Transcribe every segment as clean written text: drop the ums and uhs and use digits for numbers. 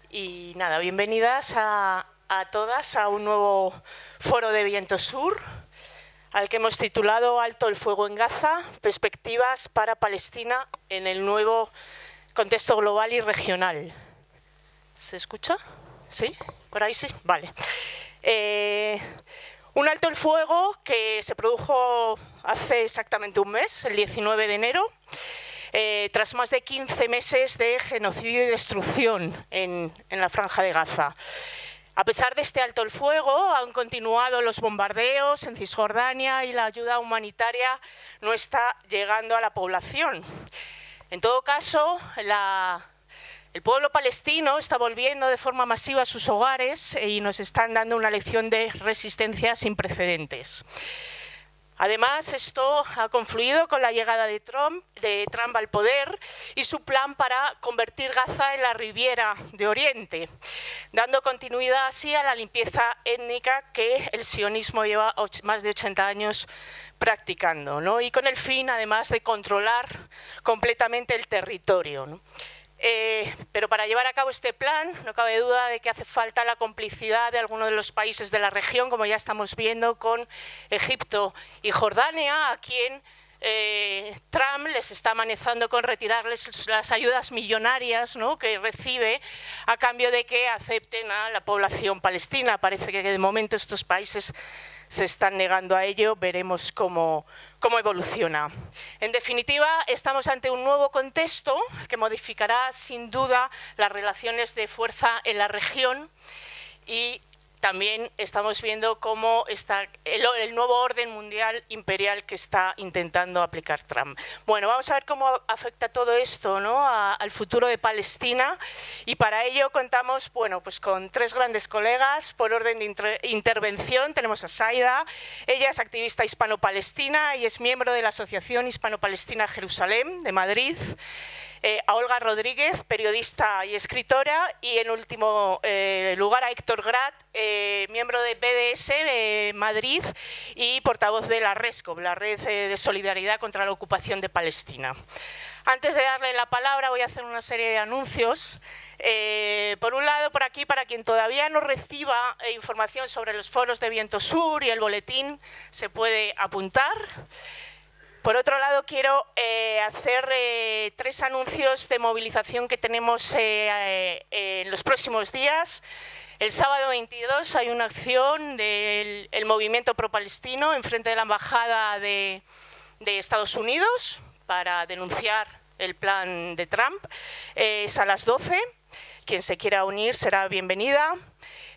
Y nada, bienvenidas a todas a un nuevo foro de Viento Sur, al que hemos titulado Alto el fuego en Gaza, perspectivas para Palestina en el nuevo contexto global y regional. ¿Se escucha? ¿Sí? ¿Por ahí sí? Vale. Un alto el fuego que se produjo hace exactamente un mes, el 19 de enero, tras más de 15 meses de genocidio y destrucción en la Franja de Gaza. A pesar de este alto el fuego, han continuado los bombardeos en Cisjordania y la ayuda humanitaria no está llegando a la población. En todo caso, el pueblo palestino está volviendo de forma masiva a sus hogares y nos están dando una lección de resistencia sin precedentes. Además, esto ha confluido con la llegada de Trump al poder y su plan para convertir Gaza en la Riviera de Oriente, dando continuidad así a la limpieza étnica que el sionismo lleva más de 80 años practicando, ¿no? Y con el fin, además, de controlar completamente el territorio, ¿no? Pero para llevar a cabo este plan no cabe duda de que hace falta la complicidad de algunos de los países de la región, como ya estamos viendo con Egipto y Jordania, a quien Trump les está amenazando con retirarles las ayudas millonarias, ¿no?, que recibe a cambio de que acepten a la población palestina. Parece que de momento estos países se están negando a ello, veremos cómo evoluciona. En definitiva, estamos ante un nuevo contexto que modificará sin duda las relaciones de fuerza en la región y también estamos viendo cómo está el nuevo orden mundial imperial que está intentando aplicar Trump. Bueno, vamos a ver cómo afecta todo esto, ¿no?, al futuro de Palestina, y para ello contamos, bueno, pues con tres grandes colegas. Por orden de intervención tenemos a Saida. Ella es activista hispano-palestina y es miembro de la Asociación Hispano-Palestina Jerusalén de Madrid. A Olga Rodríguez, periodista y escritora, y en último lugar a Héctor Grat, miembro de BDS Madrid y portavoz de la RESCOP, la Red de Solidaridad contra la Ocupación de Palestina. Antes de darle la palabra voy a hacer una serie de anuncios. Por un lado, por aquí, para quien todavía no reciba información sobre los foros de Viento Sur y el boletín, se puede apuntar. Por otro lado, quiero hacer tres anuncios de movilización que tenemos en los próximos días. El sábado 22 hay una acción del movimiento pro-palestino enfrente de la Embajada de Estados Unidos para denunciar el plan de Trump. Es a las 12. Quien se quiera unir será bienvenida.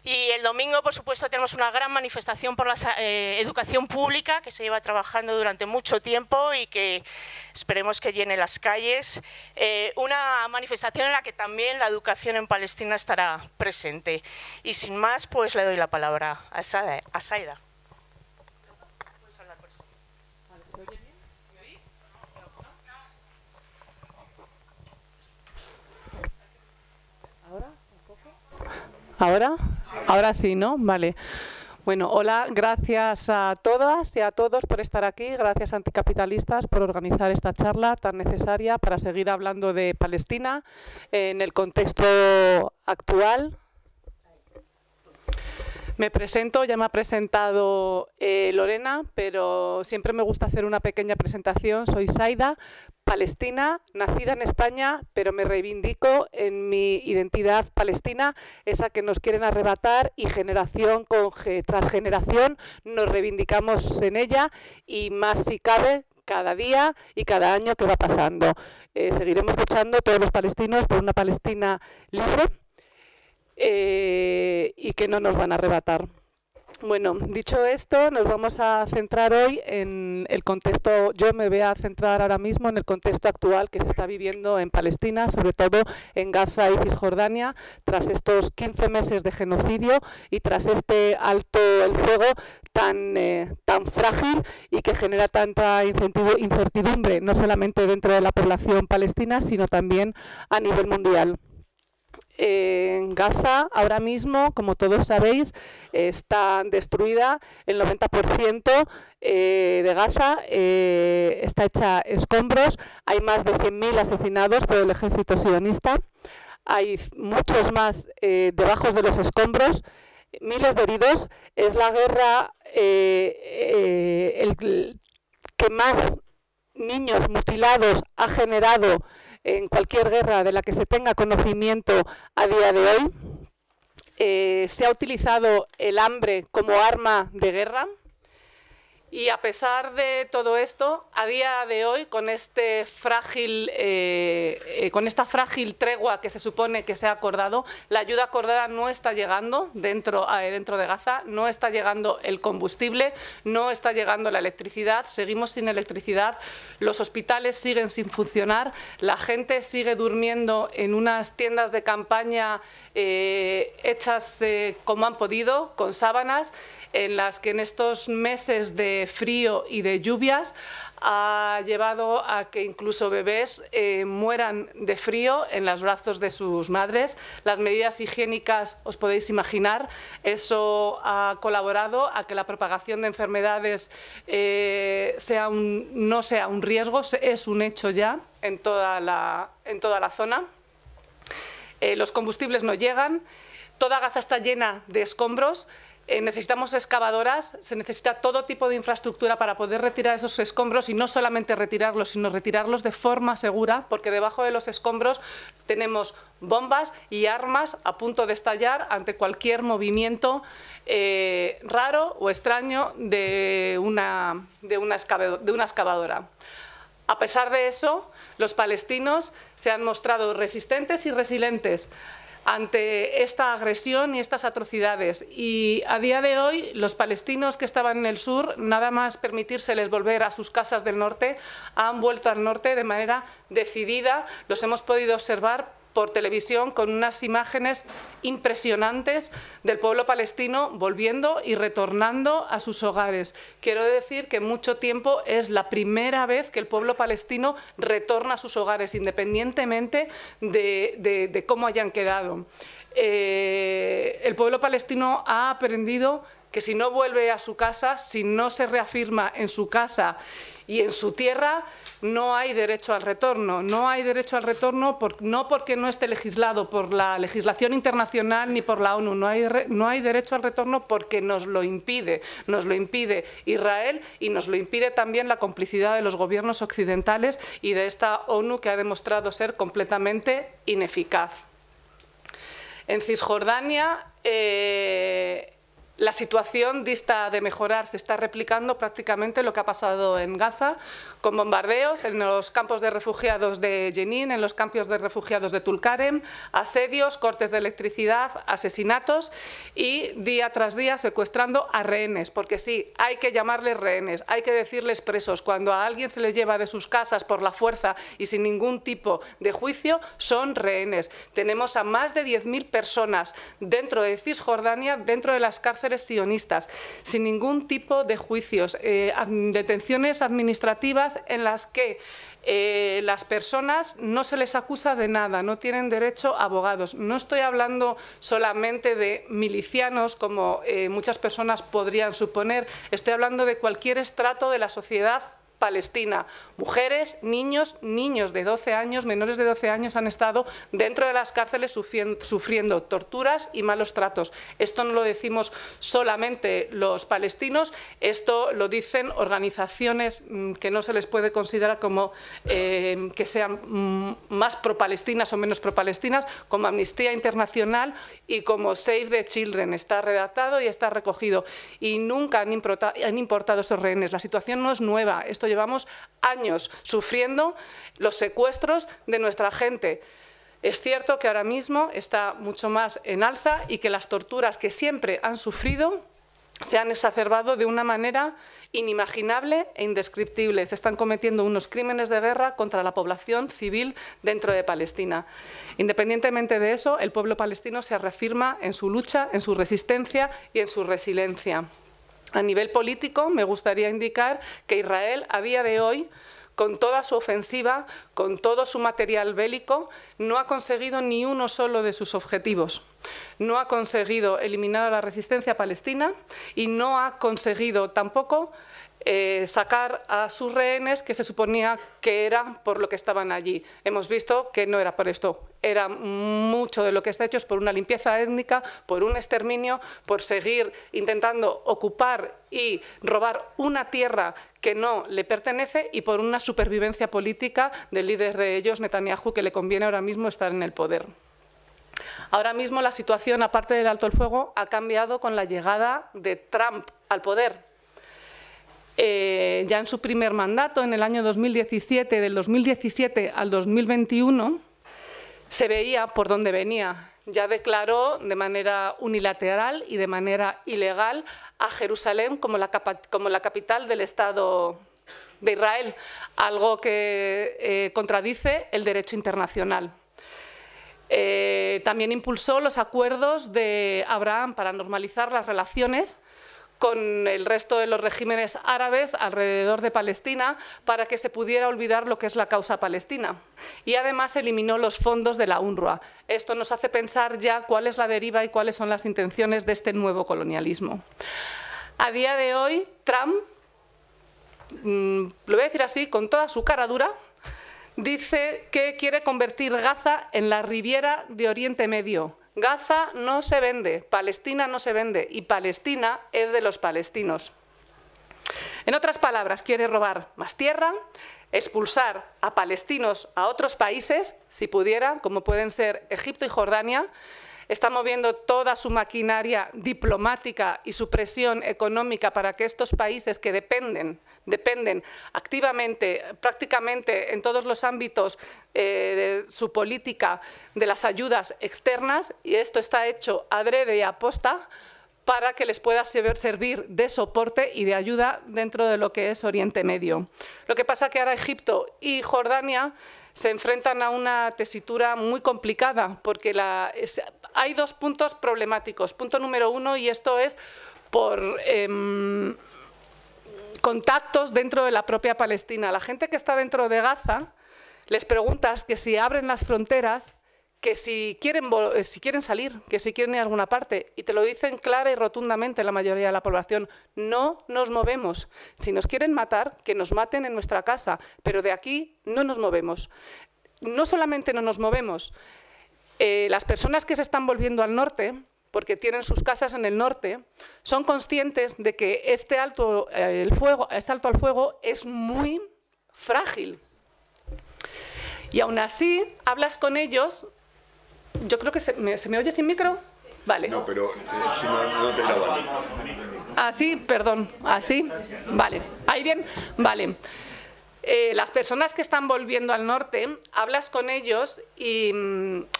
Y el domingo, por supuesto, tenemos una gran manifestación por la educación pública que se lleva trabajando durante mucho tiempo y que esperemos que llene las calles. Una manifestación en la que también la educación en Palestina estará presente. Y sin más, pues le doy la palabra a Saida. ¿Ahora? Ahora sí, ¿no? Vale. Bueno, hola, gracias a todas y a todos por estar aquí, gracias a Anticapitalistas por organizar esta charla tan necesaria para seguir hablando de Palestina en el contexto actual. Me presento, ya me ha presentado Lorena, pero siempre me gusta hacer una pequeña presentación. Soy Saida, palestina, nacida en España, pero me reivindico en mi identidad palestina, esa que nos quieren arrebatar, y generación tras generación nos reivindicamos en ella, y más si cabe cada día y cada año que va pasando. Seguiremos luchando todos los palestinos por una Palestina libre y que no nos van a arrebatar. Bueno, dicho esto, nos vamos a centrar hoy en el contexto. Yo me voy a centrar ahora mismo en el contexto actual que se está viviendo en Palestina, sobre todo en Gaza y Cisjordania, tras estos 15 meses de genocidio y tras este alto el fuego tan frágil y que genera tanta incertidumbre, no solamente dentro de la población palestina, sino también a nivel mundial. En Gaza, ahora mismo, como todos sabéis, está destruida el 90% de Gaza, está hecha escombros, hay más de 100.000 asesinados por el ejército sionista, hay muchos más debajo de los escombros, miles de heridos. Es la guerra que más niños mutilados ha generado en cualquier guerra de la que se tenga conocimiento a día de hoy. Se ha utilizado el hambre como arma de guerra y a pesar de todo esto, a día de hoy, con esta frágil tregua que se supone que se ha acordado, la ayuda acordada no está llegando dentro de Gaza, no está llegando el combustible, no está llegando la electricidad, seguimos sin electricidad, los hospitales siguen sin funcionar, la gente sigue durmiendo en unas tiendas de campaña hechas como han podido, con sábanas, en las que en estos meses de frío y de lluvias ha llevado a que incluso bebés mueran de frío en los brazos de sus madres. Las medidas higiénicas, os podéis imaginar, eso ha colaborado a que la propagación de enfermedades no sea un riesgo, es un hecho ya en toda la zona. Los combustibles no llegan, toda Gaza está llena de escombros. Necesitamos excavadoras, se necesita todo tipo de infraestructura para poder retirar esos escombros y no solamente retirarlos, sino retirarlos de forma segura, porque debajo de los escombros tenemos bombas y armas a punto de estallar ante cualquier movimiento raro o extraño de una excavadora. A pesar de eso, los palestinos se han mostrado resistentes y resilientes ante esta agresión y estas atrocidades. Y a día de hoy, los palestinos que estaban en el sur, nada más permitírseles volver a sus casas del norte, han vuelto al norte de manera decidida. Los hemos podido observar por televisión con unas imágenes impresionantes del pueblo palestino volviendo y retornando a sus hogares. Quiero decir que en mucho tiempo es la primera vez que el pueblo palestino retorna a sus hogares, independientemente de cómo hayan quedado. El pueblo palestino ha aprendido que si no vuelve a su casa, si no se reafirma en su casa y en su tierra, no hay derecho al retorno. No hay derecho al retorno no porque no esté legislado por la legislación internacional ni por la ONU. No hay derecho al retorno porque nos lo impide Israel y nos lo impide también la complicidad de los gobiernos occidentales y de esta ONU que ha demostrado ser completamente ineficaz. En Cisjordania la situación dista de mejorar, se está replicando prácticamente lo que ha pasado en Gaza, con bombardeos en los campos de refugiados de Jenin, en los campos de refugiados de Tulkarem, asedios, cortes de electricidad, asesinatos y día tras día secuestrando a rehenes, porque sí, hay que llamarles rehenes, hay que decirles presos. Cuando a alguien se le lleva de sus casas por la fuerza y sin ningún tipo de juicio, son rehenes. Tenemos a más de 10.000 personas dentro de Cisjordania, dentro de las cárceles sionistas, sin ningún tipo de juicios, detenciones administrativas en las que las personas no se les acusa de nada, no tienen derecho a abogados. No estoy hablando solamente de milicianos, como muchas personas podrían suponer, estoy hablando de cualquier estrato de la sociedad palestina. Mujeres, niños de 12 años, menores de 12 años han estado dentro de las cárceles sufriendo torturas y malos tratos. Esto no lo decimos solamente los palestinos, esto lo dicen organizaciones que no se les puede considerar como que sean más pro-palestinas o menos pro-palestinas, como Amnistía Internacional y como Save the Children. Está redactado y está recogido. Y nunca han importado esos rehenes. La situación no es nueva. Esto llevamos años sufriendo los secuestros de nuestra gente. Es cierto que ahora mismo está mucho más en alza y que las torturas que siempre han sufrido se han exacerbado de una manera inimaginable e indescriptible. Se están cometiendo unos crímenes de guerra contra la población civil dentro de Palestina. Independientemente de eso, el pueblo palestino se reafirma en su lucha, en su resistencia y en su resiliencia. A nivel político, me gustaría indicar que Israel, a día de hoy, con toda su ofensiva, con todo su material bélico, no ha conseguido ni uno solo de sus objetivos. No ha conseguido eliminar a la resistencia palestina y no ha conseguido tampoco sacar a sus rehenes, que se suponía que eran por lo que estaban allí. Hemos visto que no era por esto, era mucho de lo que está hecho es por una limpieza étnica, por un exterminio, por seguir intentando ocupar y robar una tierra que no le pertenece y por una supervivencia política del líder de ellos, Netanyahu, que le conviene ahora mismo estar en el poder. Ahora mismo la situación, aparte del alto el fuego, ha cambiado con la llegada de Trump al poder. Ya en su primer mandato, en el año 2017, del 2017 al 2021, se veía por dónde venía. Ya declaró de manera unilateral y de manera ilegal a Jerusalén como la capital del Estado de Israel, algo que contradice el derecho internacional. También impulsó los acuerdos de Abraham para normalizar las relaciones con el resto de los regímenes árabes alrededor de Palestina para que se pudiera olvidar lo que es la causa palestina. Y además eliminó los fondos de la UNRWA. Esto nos hace pensar ya cuál es la deriva y cuáles son las intenciones de este nuevo colonialismo. A día de hoy, Trump, lo voy a decir así, con toda su cara dura, dice que quiere convertir Gaza en la Riviera de Oriente Medio. Gaza no se vende, Palestina no se vende y Palestina es de los palestinos. En otras palabras, quiere robar más tierra, expulsar a palestinos a otros países, si pudiera, como pueden ser Egipto y Jordania. Está moviendo toda su maquinaria diplomática y su presión económica para que estos países que dependen activamente, prácticamente en todos los ámbitos de su política de las ayudas externas, y esto está hecho adrede y aposta para que les pueda servir de soporte y de ayuda dentro de lo que es Oriente Medio. Lo que pasa es que ahora Egipto y Jordania se enfrentan a una tesitura muy complicada porque hay dos puntos problemáticos. Punto número uno, y esto es por contactos dentro de la propia Palestina. La gente que está dentro de Gaza les preguntas que si abren las fronteras, que si quieren salir, que si quieren ir a alguna parte, y te lo dicen clara y rotundamente la mayoría de la población: no nos movemos. Si nos quieren matar, que nos maten en nuestra casa, pero de aquí no nos movemos. No solamente no nos movemos, las personas que se están volviendo al norte, porque tienen sus casas en el norte, son conscientes de que este alto al fuego es muy frágil. Y aún así, hablas con ellos. Yo creo que ¿se me oye sin micro? Vale. No, pero si no te graban. Así, perdón, así, vale. ¿Ahí bien? Vale. Las personas que están volviendo al norte, hablas con ellos y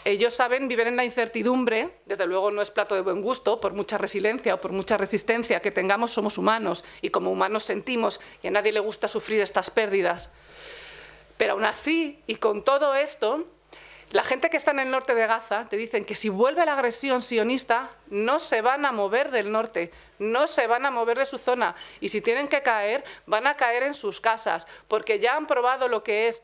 ellos saben, viven en la incertidumbre. Desde luego no es plato de buen gusto, por mucha resiliencia o por mucha resistencia que tengamos, somos humanos y como humanos sentimos, y a nadie le gusta sufrir estas pérdidas. Pero aún así, y con todo esto, la gente que está en el norte de Gaza te dicen que si vuelve la agresión sionista no se van a mover del norte, no se van a mover de su zona, y si tienen que caer, van a caer en sus casas, porque ya han probado lo que es: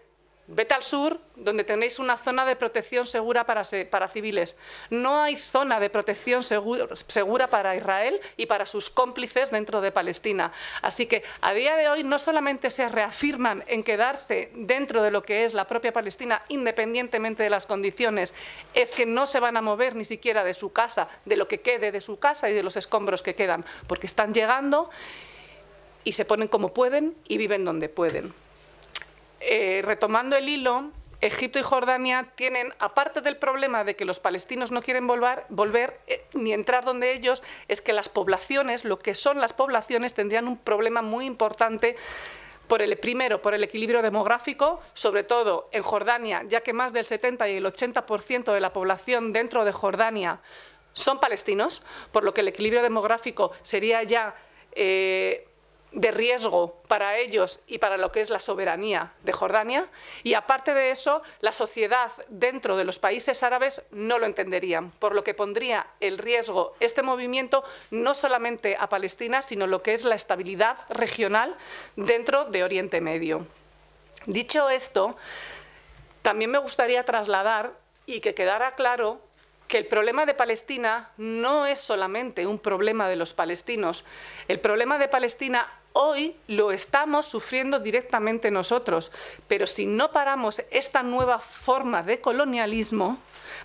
vete al sur, donde tenéis una zona de protección segura para civiles. No hay zona de protección segura para Israel y para sus cómplices dentro de Palestina. Así que a día de hoy no solamente se reafirman en quedarse dentro de lo que es la propia Palestina, independientemente de las condiciones, es que no se van a mover ni siquiera de su casa, de lo que quede de su casa y de los escombros que quedan, porque están llegando y se ponen como pueden y viven donde pueden. Retomando el hilo, Egipto y Jordania tienen, aparte del problema de que los palestinos no quieren volver ni entrar donde ellos, es que las poblaciones, lo que son las poblaciones, tendrían un problema muy importante primero por el equilibrio demográfico, sobre todo en Jordania, ya que más del 70 y el 80% de la población dentro de Jordania son palestinos, por lo que el equilibrio demográfico sería ya de riesgo para ellos y para lo que es la soberanía de Jordania, y aparte de eso, la sociedad dentro de los países árabes no lo entenderían, por lo que pondría el riesgo este movimiento no solamente a Palestina, sino lo que es la estabilidad regional dentro de Oriente Medio. Dicho esto, también me gustaría trasladar y que quedara claro que el problema de Palestina no es solamente un problema de los palestinos. El problema de Palestina hoy lo estamos sufriendo directamente nosotros, pero si no paramos esta nueva forma de colonialismo,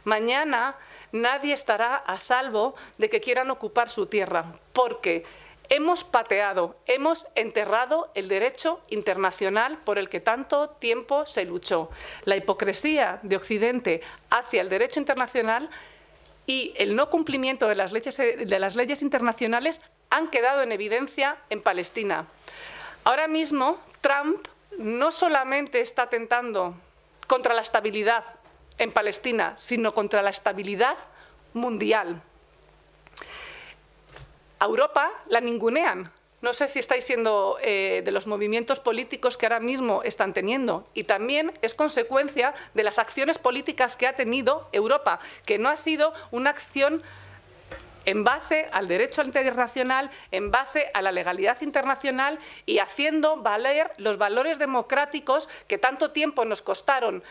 mañana nadie estará a salvo de que quieran ocupar su tierra, porque hemos pateado, hemos enterrado el derecho internacional por el que tanto tiempo se luchó. La hipocresía de Occidente hacia el derecho internacional y el no cumplimiento de las leyes internacionales han quedado en evidencia en Palestina. Ahora mismo, Trump no solamente está atentando contra la estabilidad en Palestina, sino contra la estabilidad mundial. A Europa la ningunean. No sé si estáis siendo de los movimientos políticos que ahora mismo están teniendo. Y también es consecuencia de las acciones políticas que ha tenido Europa, que no ha sido una acción en base al derecho internacional, en base a la legalidad internacional y haciendo valer los valores democráticos que tanto tiempo nos costaron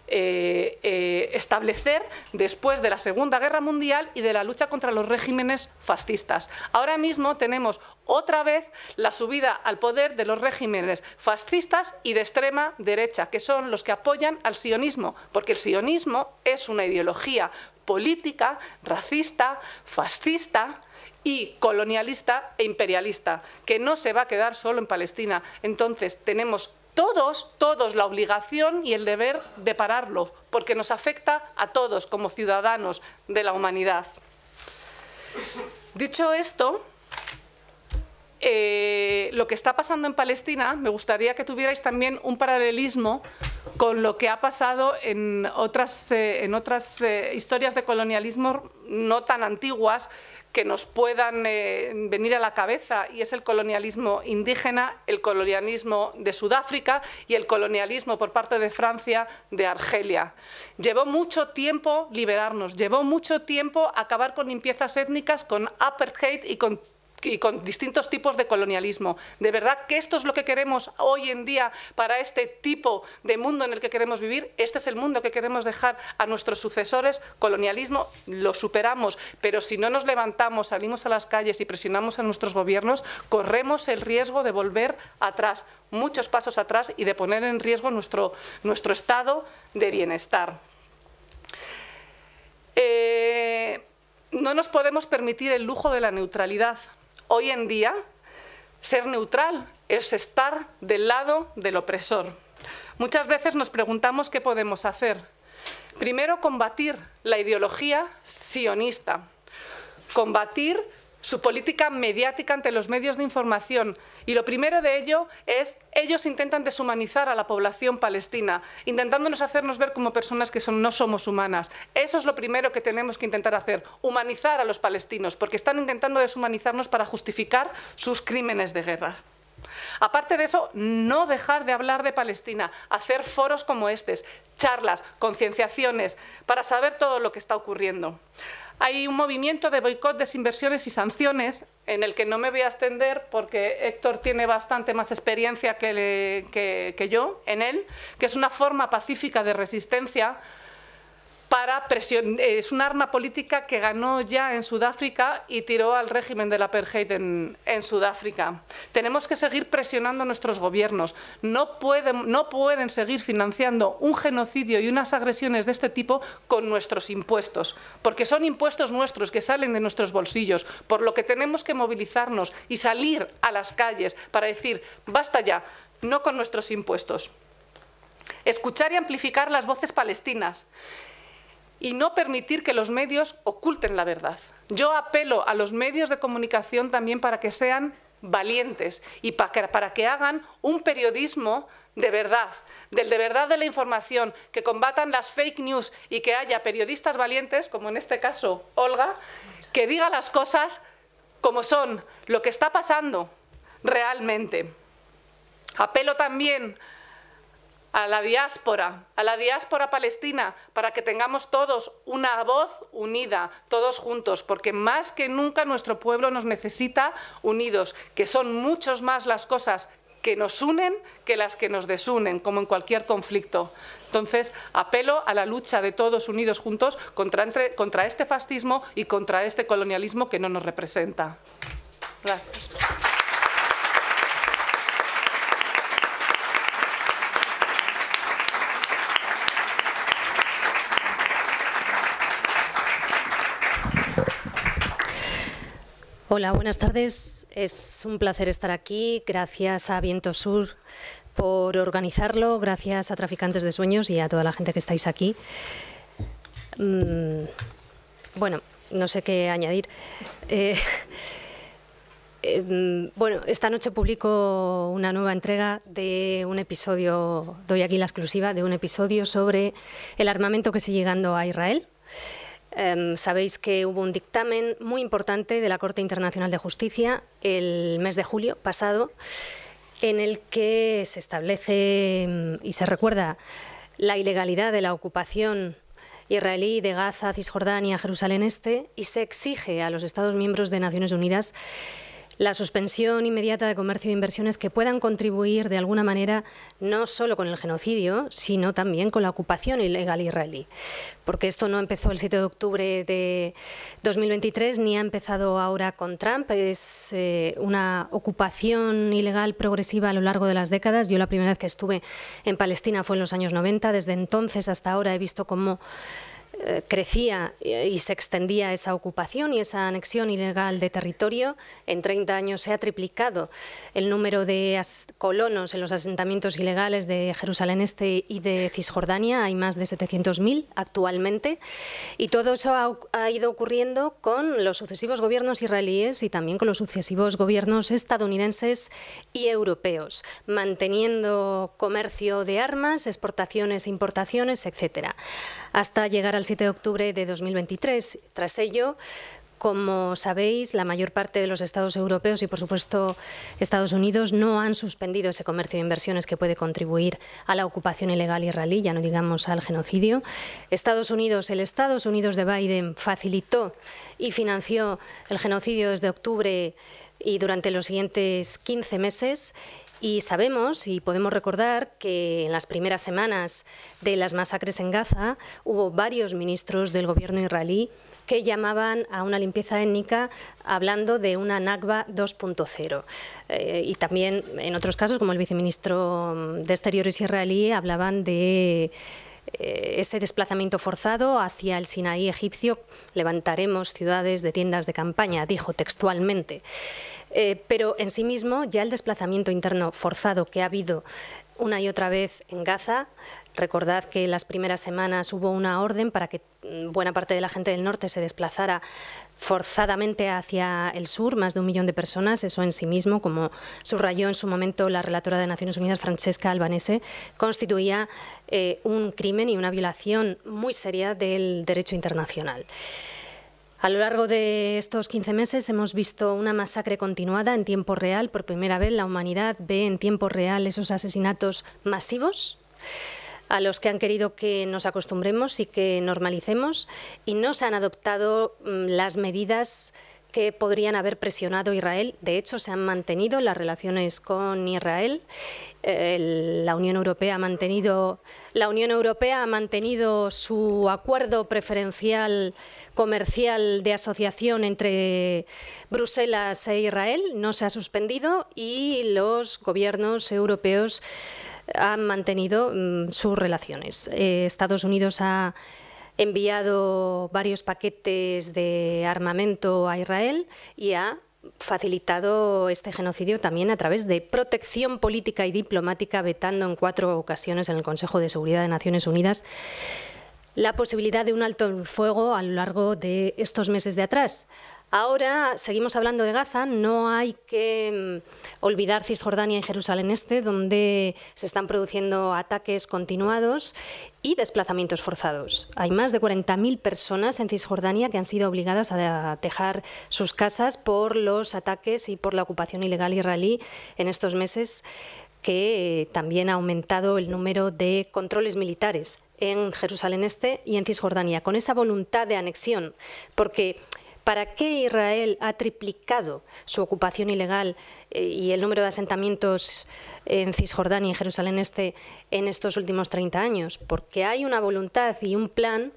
establecer después de la Segunda Guerra Mundial y de la lucha contra los regímenes fascistas. Ahora mismo tenemos otra vez la subida al poder de los regímenes fascistas y de extrema derecha, que son los que apoyan al sionismo, porque el sionismo es una ideología política, racista, fascista y colonialista e imperialista, que no se va a quedar solo en Palestina. Entonces tenemos todos la obligación y el deber de pararlo, porque nos afecta a todos como ciudadanos de la humanidad. Dicho esto, lo que está pasando en Palestina, me gustaría que tuvierais también un paralelismo con lo que ha pasado en otras historias de colonialismo no tan antiguas que nos puedan venir a la cabeza, y es el colonialismo indígena, el colonialismo de Sudáfrica y el colonialismo por parte de Francia de Argelia. Llevó mucho tiempo liberarnos, llevó mucho tiempo acabar con limpiezas étnicas, con apartheid y con distintos tipos de colonialismo. De verdad que esto es lo que queremos hoy en día para este tipo de mundo en el que queremos vivir. Este es el mundo que queremos dejar a nuestros sucesores. Colonialismo lo superamos, pero si no nos levantamos, salimos a las calles y presionamos a nuestros gobiernos, corremos el riesgo de volver atrás, muchos pasos atrás, y de poner en riesgo nuestro estado de bienestar. No nos podemos permitir el lujo de la neutralidad. Hoy en día, ser neutral es estar del lado del opresor. Muchas veces nos preguntamos qué podemos hacer. Primero, combatir la ideología sionista, combatir su política mediática ante los medios de información. Y lo primero de ello es, ellos intentan deshumanizar a la población palestina, intentándonos hacernos ver como personas que no somos humanas. Eso es lo primero que tenemos que intentar hacer, humanizar a los palestinos, porque están intentando deshumanizarnos para justificar sus crímenes de guerra. Aparte de eso, no dejar de hablar de Palestina, hacer foros como estos, charlas, concienciaciones, para saber todo lo que está ocurriendo. Hay un movimiento de boicot, desinversiones y sanciones en el que no me voy a extender porque Héctor tiene bastante más experiencia que yo en él, que es una forma pacífica de resistencia para presión. Es un arma política que ganó ya en Sudáfrica y tiró al régimen del apartheid en Sudáfrica. Tenemos que seguir presionando a nuestros gobiernos. No pueden seguir financiando un genocidio y unas agresiones de este tipo con nuestros impuestos, porque son impuestos nuestros que salen de nuestros bolsillos, por lo que tenemos que movilizarnos y salir a las calles para decir basta ya, no con nuestros impuestos. Escuchar y amplificar las voces palestinas y no permitir que los medios oculten la verdad. Yo apelo a los medios de comunicación también para que sean valientes y para que hagan un periodismo de verdad, del de verdad de la información, que combatan las fake news y que haya periodistas valientes, como en este caso Olga, que diga las cosas como son, lo que está pasando realmente. Apelo también a la diáspora palestina, para que tengamos todos una voz unida, todos juntos, porque más que nunca nuestro pueblo nos necesita unidos, que son muchos más las cosas que nos unen que las que nos desunen, como en cualquier conflicto. Entonces, apelo a la lucha de todos unidos juntos contra este fascismo y contra este colonialismo que no nos representa. Gracias. Hola, buenas tardes. Es un placer estar aquí. Gracias a Viento Sur por organizarlo. Gracias a Traficantes de Sueños y a toda la gente que estáis aquí. Bueno, no sé qué añadir. Bueno, esta noche publico una nueva entrega de un episodio, doy aquí la exclusiva, de un episodio sobre el armamento que sigue llegando a Israel. Sabéis que hubo un dictamen muy importante de la Corte Internacional de Justicia el mes de julio pasado, en el que se establece y se recuerda la ilegalidad de la ocupación israelí de Gaza, Cisjordania, Jerusalén Este, y se exige a los Estados miembros de Naciones Unidas la suspensión inmediata de comercio e inversiones que puedan contribuir de alguna manera no solo con el genocidio, sino también con la ocupación ilegal israelí. Porque esto no empezó el 7 de octubre de 2023 ni ha empezado ahora con Trump. Es una ocupación ilegal progresiva a lo largo de las décadas. Yo la primera vez que estuve en Palestina fue en los años 90. Desde entonces hasta ahora he visto cómo crecía y se extendía esa ocupación y esa anexión ilegal de territorio. En 30 años se ha triplicado el número de colonos en los asentamientos ilegales de Jerusalén Este y de Cisjordania. Hay más de 700.000 actualmente. Y todo eso ha ido ocurriendo con los sucesivos gobiernos israelíes y también con los sucesivos gobiernos estadounidenses y europeos, manteniendo comercio de armas, exportaciones, importaciones, etcétera, hasta llegar al 7 de octubre de 2023. Tras ello, como sabéis, la mayor parte de los estados europeos y, por supuesto, Estados Unidos no han suspendido ese comercio de inversiones que puede contribuir a la ocupación ilegal israelí, ya no digamos al genocidio. El Estados Unidos de Biden facilitó y financió el genocidio desde octubre y durante los siguientes 15 meses. Y sabemos y podemos recordar que en las primeras semanas de las masacres en Gaza hubo varios ministros del gobierno israelí que llamaban a una limpieza étnica hablando de una Nakba 2.0. Y también en otros casos, como el viceministro de Exteriores israelí, hablaban de ese desplazamiento forzado hacia el Sinaí egipcio. Levantaremos ciudades de tiendas de campaña, dijo textualmente. Pero en sí mismo ya el desplazamiento interno forzado que ha habido una y otra vez en Gaza, recordad que en las primeras semanas hubo una orden para que buena parte de la gente del norte se desplazara forzadamente hacia el sur, más de 1 millón de personas. Eso en sí mismo, como subrayó en su momento la relatora de Naciones Unidas, Francesca Albanese, constituía un crimen y una violación muy seria del derecho internacional. A lo largo de estos 15 meses hemos visto una masacre continuada en tiempo real. Por primera vez la humanidad ve en tiempo real esos asesinatos masivos a los que han querido que nos acostumbremos y que normalicemos, y no se han adoptado las medidas que podrían haber presionado a Israel. De hecho, se han mantenido las relaciones con Israel. La Unión Europea ha mantenido su acuerdo preferencial comercial de asociación entre Bruselas e Israel, no se ha suspendido, y los gobiernos europeos han mantenido sus relaciones. Estados Unidos ha enviado varios paquetes de armamento a Israel y ha facilitado este genocidio también a través de protección política y diplomática, vetando en 4 ocasiones en el Consejo de Seguridad de Naciones Unidas la posibilidad de un alto el fuego a lo largo de estos meses de atrás. Ahora seguimos hablando de Gaza. No hay que olvidar Cisjordania y Jerusalén Este, donde se están produciendo ataques continuados y desplazamientos forzados. Hay más de 40.000 personas en Cisjordania que han sido obligadas a dejar sus casas por los ataques y por la ocupación ilegal israelí en estos meses, que también ha aumentado el número de controles militares en Jerusalén Este y en Cisjordania, con esa voluntad de anexión, porque ¿Para qué Israel ha triplicado su ocupación ilegal y el número de asentamientos en Cisjordania y Jerusalén Este en estos últimos 30 años? Porque hay una voluntad y un plan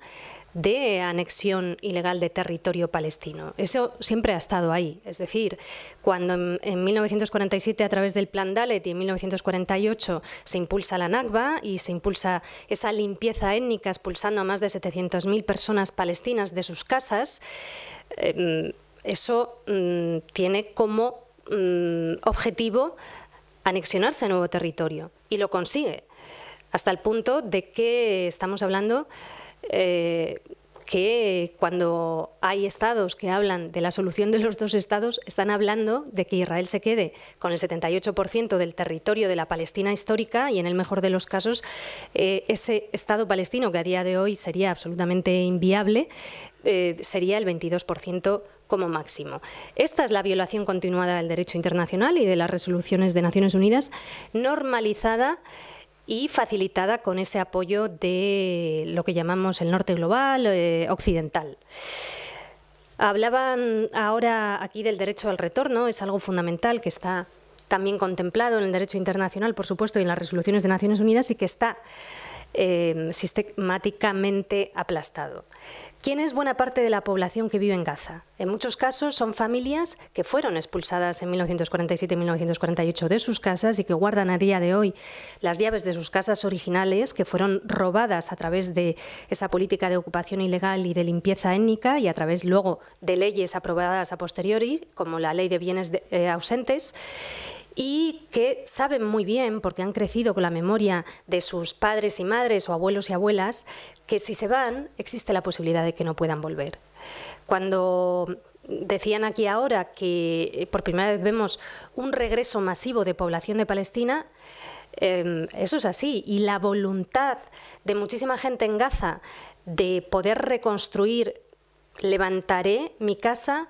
de anexión ilegal de territorio palestino. Eso siempre ha estado ahí. Es decir, cuando en 1947 a través del Plan Dalet y en 1948 se impulsa la Nakba y se impulsa esa limpieza étnica expulsando a más de 700.000 personas palestinas de sus casas, eso tiene como objetivo anexionarse a nuevo territorio y lo consigue, hasta el punto de que estamos hablando que cuando hay estados que hablan de la solución de los dos estados, están hablando de que Israel se quede con el 78% del territorio de la Palestina histórica y, en el mejor de los casos, ese estado palestino, que a día de hoy sería absolutamente inviable, sería el 22% como máximo. Esta es la violación continuada del derecho internacional y de las resoluciones de Naciones Unidas, normalizada y facilitada con ese apoyo de lo que llamamos el norte global occidental. Hablaban ahora aquí del derecho al retorno, es algo fundamental que está también contemplado en el derecho internacional, por supuesto, y en las resoluciones de Naciones Unidas, y que está sistemáticamente aplastado. ¿Quién es buena parte de la población que vive en Gaza? En muchos casos son familias que fueron expulsadas en 1947 y 1948 de sus casas y que guardan a día de hoy las llaves de sus casas originales, que fueron robadas a través de esa política de ocupación ilegal y de limpieza étnica y a través luego de leyes aprobadas a posteriori, como la Ley de Bienes Ausentes, y que saben muy bien, porque han crecido con la memoria de sus padres y madres o abuelos y abuelas, que si se van existe la posibilidad de que no puedan volver. Cuando decían aquí ahora que por primera vez vemos un regreso masivo de población de Palestina, eso es así, y la voluntad de muchísima gente en Gaza de poder reconstruir, levantaré mi casa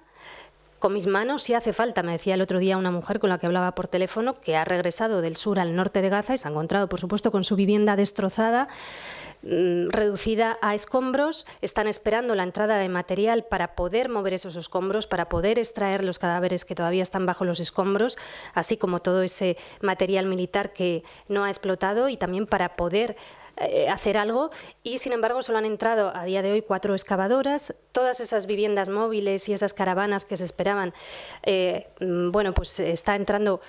con mis manos si hace falta, me decía el otro día una mujer con la que hablaba por teléfono, que ha regresado del sur al norte de Gaza y se ha encontrado, por supuesto, con su vivienda destrozada, reducida a escombros. Están esperando la entrada de material para poder mover esos escombros, para poder extraer los cadáveres que todavía están bajo los escombros, así como todo ese material militar que no ha explotado, y también para poder hacer algo, y sin embargo solo han entrado a día de hoy 4 excavadoras. Todas esas viviendas móviles y esas caravanas que se esperaban, bueno, pues está entrando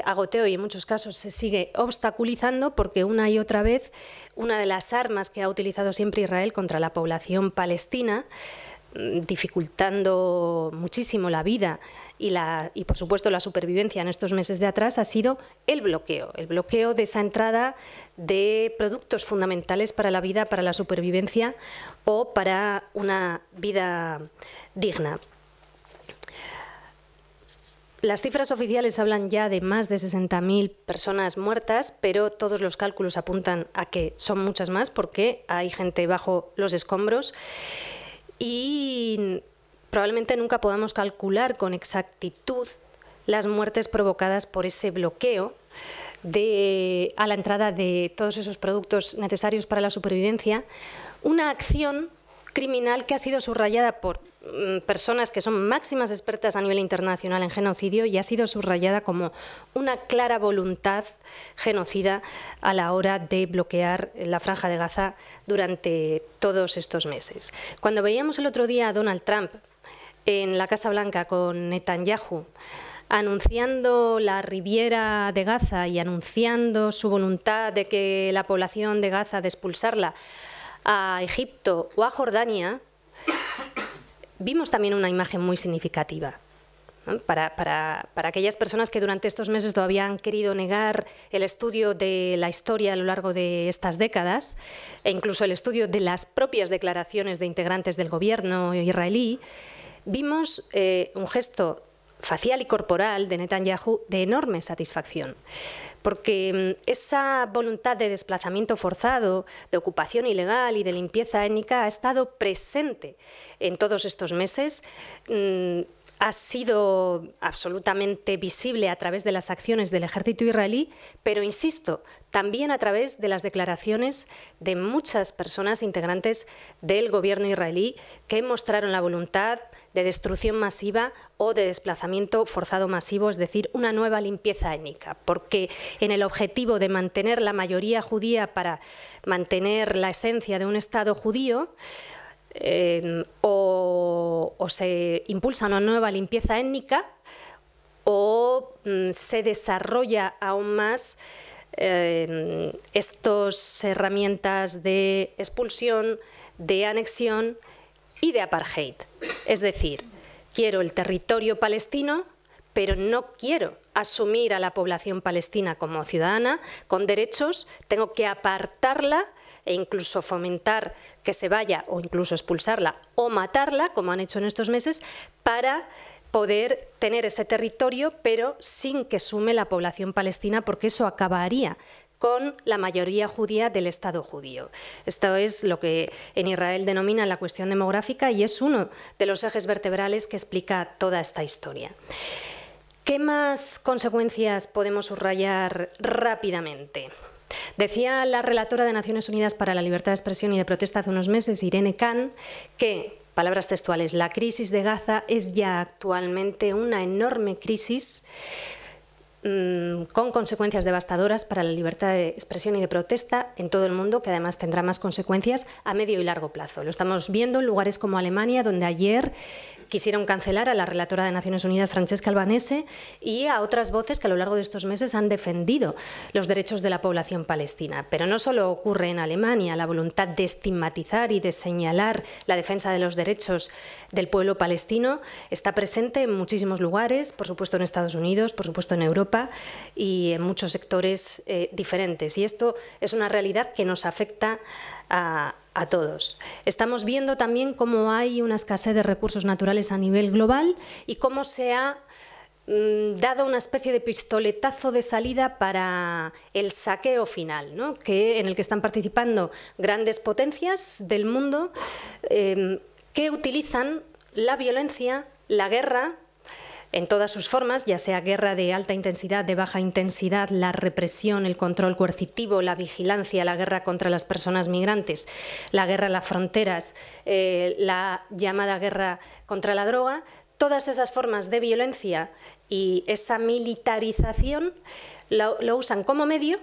a goteo y en muchos casos se sigue obstaculizando, porque una y otra vez una de las armas que ha utilizado siempre Israel contra la población palestina, dificultando muchísimo la vida y por supuesto la supervivencia en estos meses de atrás, ha sido el bloqueo de esa entrada de productos fundamentales para la vida, para la supervivencia o para una vida digna. Las cifras oficiales hablan ya de más de 60.000 personas muertas, pero todos los cálculos apuntan a que son muchas más, porque hay gente bajo los escombros. Y probablemente nunca podamos calcular con exactitud las muertes provocadas por ese bloqueo a la entrada de todos esos productos necesarios para la supervivencia, una acción criminal que ha sido subrayada por personas que son máximas expertas a nivel internacional en genocidio, y ha sido subrayada como una clara voluntad genocida a la hora de bloquear la Franja de Gaza durante todos estos meses. Cuando veíamos el otro día a Donald Trump en la Casa Blanca con Netanyahu anunciando la Riviera de Gaza y anunciando su voluntad de que la población de Gaza, de expulsarla a Egipto o a Jordania, vimos también una imagen muy significativa, ¿no? Para aquellas personas que durante estos meses todavía han querido negar el estudio de la historia a lo largo de estas décadas, e incluso el estudio de las propias declaraciones de integrantes del gobierno israelí, vimos un gesto facial y corporal de Netanyahu de enorme satisfacción, porque esa voluntad de desplazamiento forzado, de ocupación ilegal y de limpieza étnica ha estado presente en todos estos meses, ha sido absolutamente visible a través de las acciones del ejército israelí, pero insisto, también a través de las declaraciones de muchas personas integrantes del gobierno israelí que mostraron la voluntad de destrucción masiva o de desplazamiento forzado masivo, es decir, una nueva limpieza étnica, porque en el objetivo de mantener la mayoría judía para mantener la esencia de un Estado judío, o se impulsa una nueva limpieza étnica o se desarrolla aún más estas herramientas de expulsión, de anexión y de apartheid. Es decir, quiero el territorio palestino, pero no quiero asumir a la población palestina como ciudadana con derechos, tengo que apartarla e incluso fomentar que se vaya o incluso expulsarla o matarla, como han hecho en estos meses, para poder tener ese territorio, pero sin que sume la población palestina, porque eso acabaría con la mayoría judía del Estado judío. Esto es lo que en Israel denominan la cuestión demográfica y es uno de los ejes vertebrales que explica toda esta historia. ¿Qué más consecuencias podemos subrayar rápidamente? Decía la relatora de Naciones Unidas para la Libertad de Expresión y de Protesta hace unos meses, Irene Khan, que, palabras textuales, la crisis de Gaza es ya actualmente una enorme crisis con consecuencias devastadoras para la libertad de expresión y de protesta en todo el mundo, que además tendrá más consecuencias a medio y largo plazo. Lo estamos viendo en lugares como Alemania, donde ayer quisieron cancelar a la relatora de Naciones Unidas, Francesca Albanese, y a otras voces que a lo largo de estos meses han defendido los derechos de la población palestina. Pero no solo ocurre en Alemania, la voluntad de estigmatizar y de señalar la defensa de los derechos del pueblo palestino está presente en muchísimos lugares, por supuesto en Estados Unidos, por supuesto en Europa y en muchos sectores diferentes. Y esto es una realidad que nos afecta a todos. Estamos viendo también cómo hay una escasez de recursos naturales a nivel global y cómo se ha dado una especie de pistoletazo de salida para el saqueo final, ¿no? En el que están participando grandes potencias del mundo que utilizan la violencia, la guerra, en todas sus formas, ya sea guerra de alta intensidad, de baja intensidad, la represión, el control coercitivo, la vigilancia, la guerra contra las personas migrantes, la guerra a las fronteras, la llamada guerra contra la droga, todas esas formas de violencia y esa militarización lo usan como medio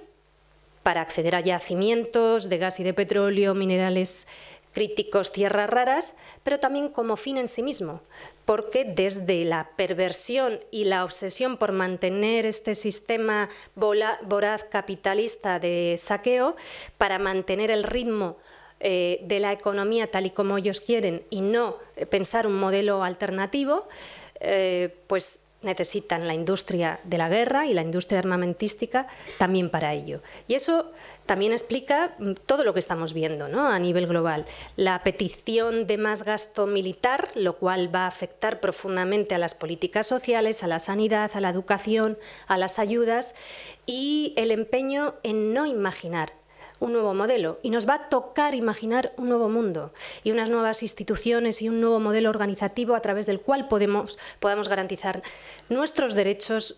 para acceder a yacimientos de gas y de petróleo, minerales críticos, tierras raras, pero también como fin en sí mismo, porque desde la perversión y la obsesión por mantener este sistema voraz capitalista de saqueo, para mantener el ritmo de la economía tal y como ellos quieren y no pensar un modelo alternativo, pues necesitan la industria de la guerra y la industria armamentística también para ello. Y eso también explica todo lo que estamos viendo, ¿no? A nivel global. La petición de más gasto militar, lo cual va a afectar profundamente a las políticas sociales, a la sanidad, a la educación, a las ayudas, y el empeño en no imaginar un nuevo modelo, y nos va a tocar imaginar un nuevo mundo y unas nuevas instituciones y un nuevo modelo organizativo a través del cual podamos garantizar nuestros derechos,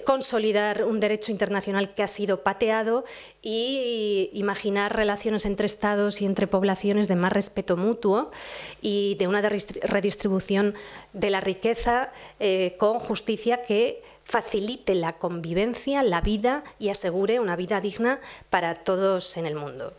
consolidar un derecho internacional que ha sido pateado y imaginar relaciones entre estados y entre poblaciones de más respeto mutuo y de una redistribución de la riqueza con justicia que facilite la convivencia, la vida y asegure una vida digna para todos en el mundo.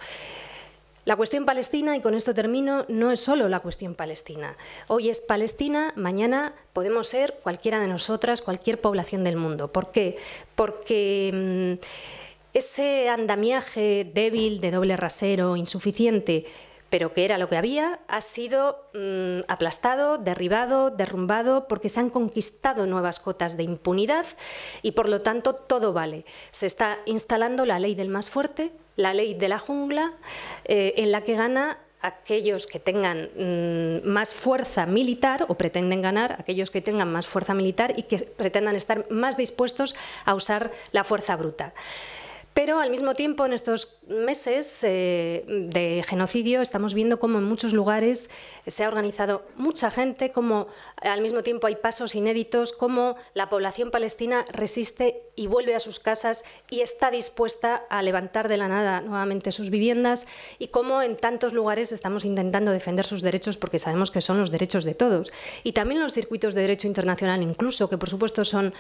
La cuestión palestina, y con esto termino, no es solo la cuestión palestina. Hoy es Palestina, mañana podemos ser cualquiera de nosotras, cualquier población del mundo. ¿Por qué? Porque ese andamiaje débil, de doble rasero, insuficiente, pero que era lo que había, ha sido aplastado, derribado, derrumbado, porque se han conquistado nuevas cotas de impunidad y por lo tanto todo vale. Se está instalando la ley del más fuerte, la ley de la jungla, en la que gana aquellos que tengan más fuerza militar, o pretenden ganar aquellos que tengan más fuerza militar y que pretendan estar más dispuestos a usar la fuerza bruta. Pero al mismo tiempo, en estos meses de genocidio, estamos viendo cómo en muchos lugares se ha organizado mucha gente, cómo al mismo tiempo hay pasos inéditos, cómo la población palestina resiste y vuelve a sus casas y está dispuesta a levantar de la nada nuevamente sus viviendas, y cómo en tantos lugares estamos intentando defender sus derechos, porque sabemos que son los derechos de todos. Y también los circuitos de derecho internacional, incluso, que por supuesto son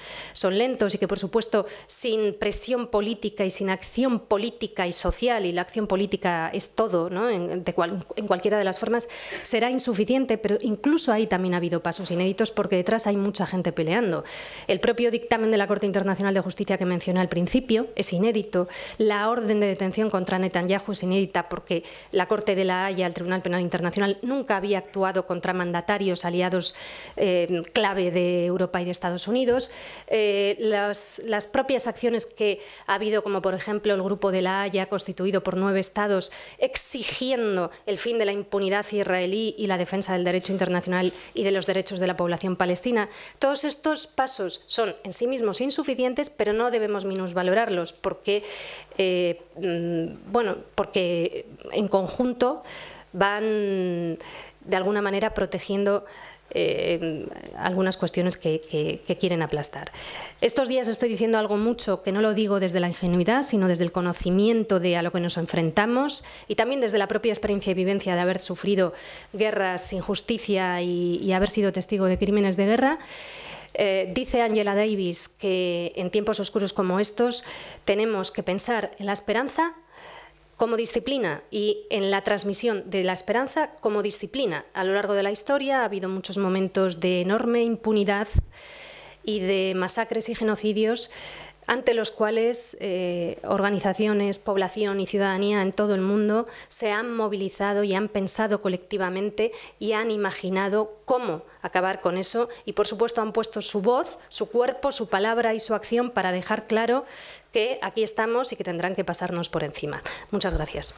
lentos y que por supuesto sin presión política y sin acción política y social, y la acción política es todo, ¿no? en cualquiera de las formas, será insuficiente, pero incluso ahí también ha habido pasos inéditos, porque detrás hay mucha gente peleando. El propio dictamen de la Corte Internacional de Justicia que mencioné al principio es inédito. La orden de detención contra Netanyahu es inédita, porque la Corte de la Haya, el Tribunal Penal Internacional, nunca había actuado contra mandatarios aliados clave de Europa y de Estados Unidos. Las propias acciones que ha habido, como por ejemplo el Grupo de la Haya, constituido por 9 estados, exigiendo el fin de la impunidad israelí y la defensa del derecho internacional y de los derechos de la población palestina. Todos estos pasos son en sí mismos insuficientes, pero no debemos minusvalorarlos, porque, porque en conjunto van de alguna manera protegiendo algunas cuestiones que quieren aplastar. Estos días estoy diciendo algo mucho que no lo digo desde la ingenuidad, sino desde el conocimiento de a lo que nos enfrentamos, y también desde la propia experiencia y vivencia de haber sufrido guerras, injusticia y haber sido testigo de crímenes de guerra. Dice Angela Davis que en tiempos oscuros como estos tenemos que pensar en la esperanza como disciplina y en la transmisión de la esperanza como disciplina. A lo largo de la historia ha habido muchos momentos de enorme impunidad y de masacres y genocidios, ante los cuales organizaciones, población y ciudadanía en todo el mundo se han movilizado y han pensado colectivamente y han imaginado cómo acabar con eso, y por supuesto han puesto su voz, su cuerpo, su palabra y su acción para dejar claro que aquí estamos y que tendrán que pasarnos por encima. Muchas gracias.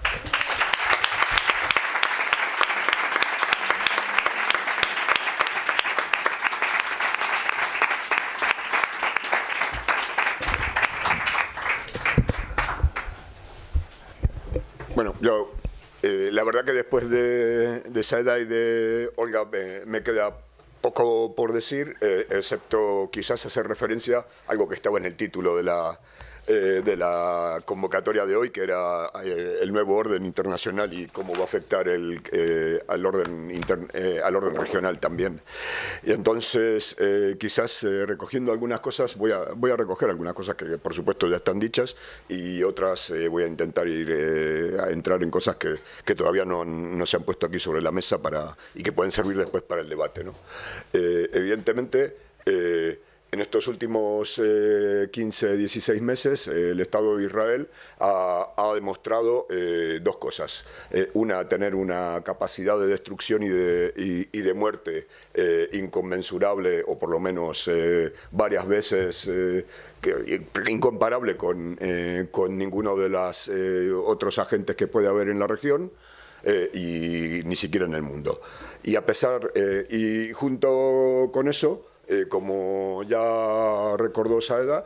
Bueno, yo, la verdad que después de Saida y de Olga me queda poco por decir, excepto quizás hacer referencia a algo que estaba en el título de la convocatoria de hoy, que era el nuevo orden internacional y cómo va a afectar al orden regional también. Y entonces, quizás recogiendo algunas cosas, voy a recoger algunas cosas que por supuesto ya están dichas, y otras voy a intentar a entrar en cosas que todavía no se han puesto aquí sobre la mesa y que pueden servir después para el debate, ¿no? Evidentemente, en estos últimos 15, 16 meses, el Estado de Israel ha demostrado dos cosas. Una, tener una capacidad de destrucción y de muerte inconmensurable, o por lo menos varias veces incomparable con ninguno de los otros agentes que puede haber en la región, y ni siquiera en el mundo. Y junto con eso, como ya recordó Saeda,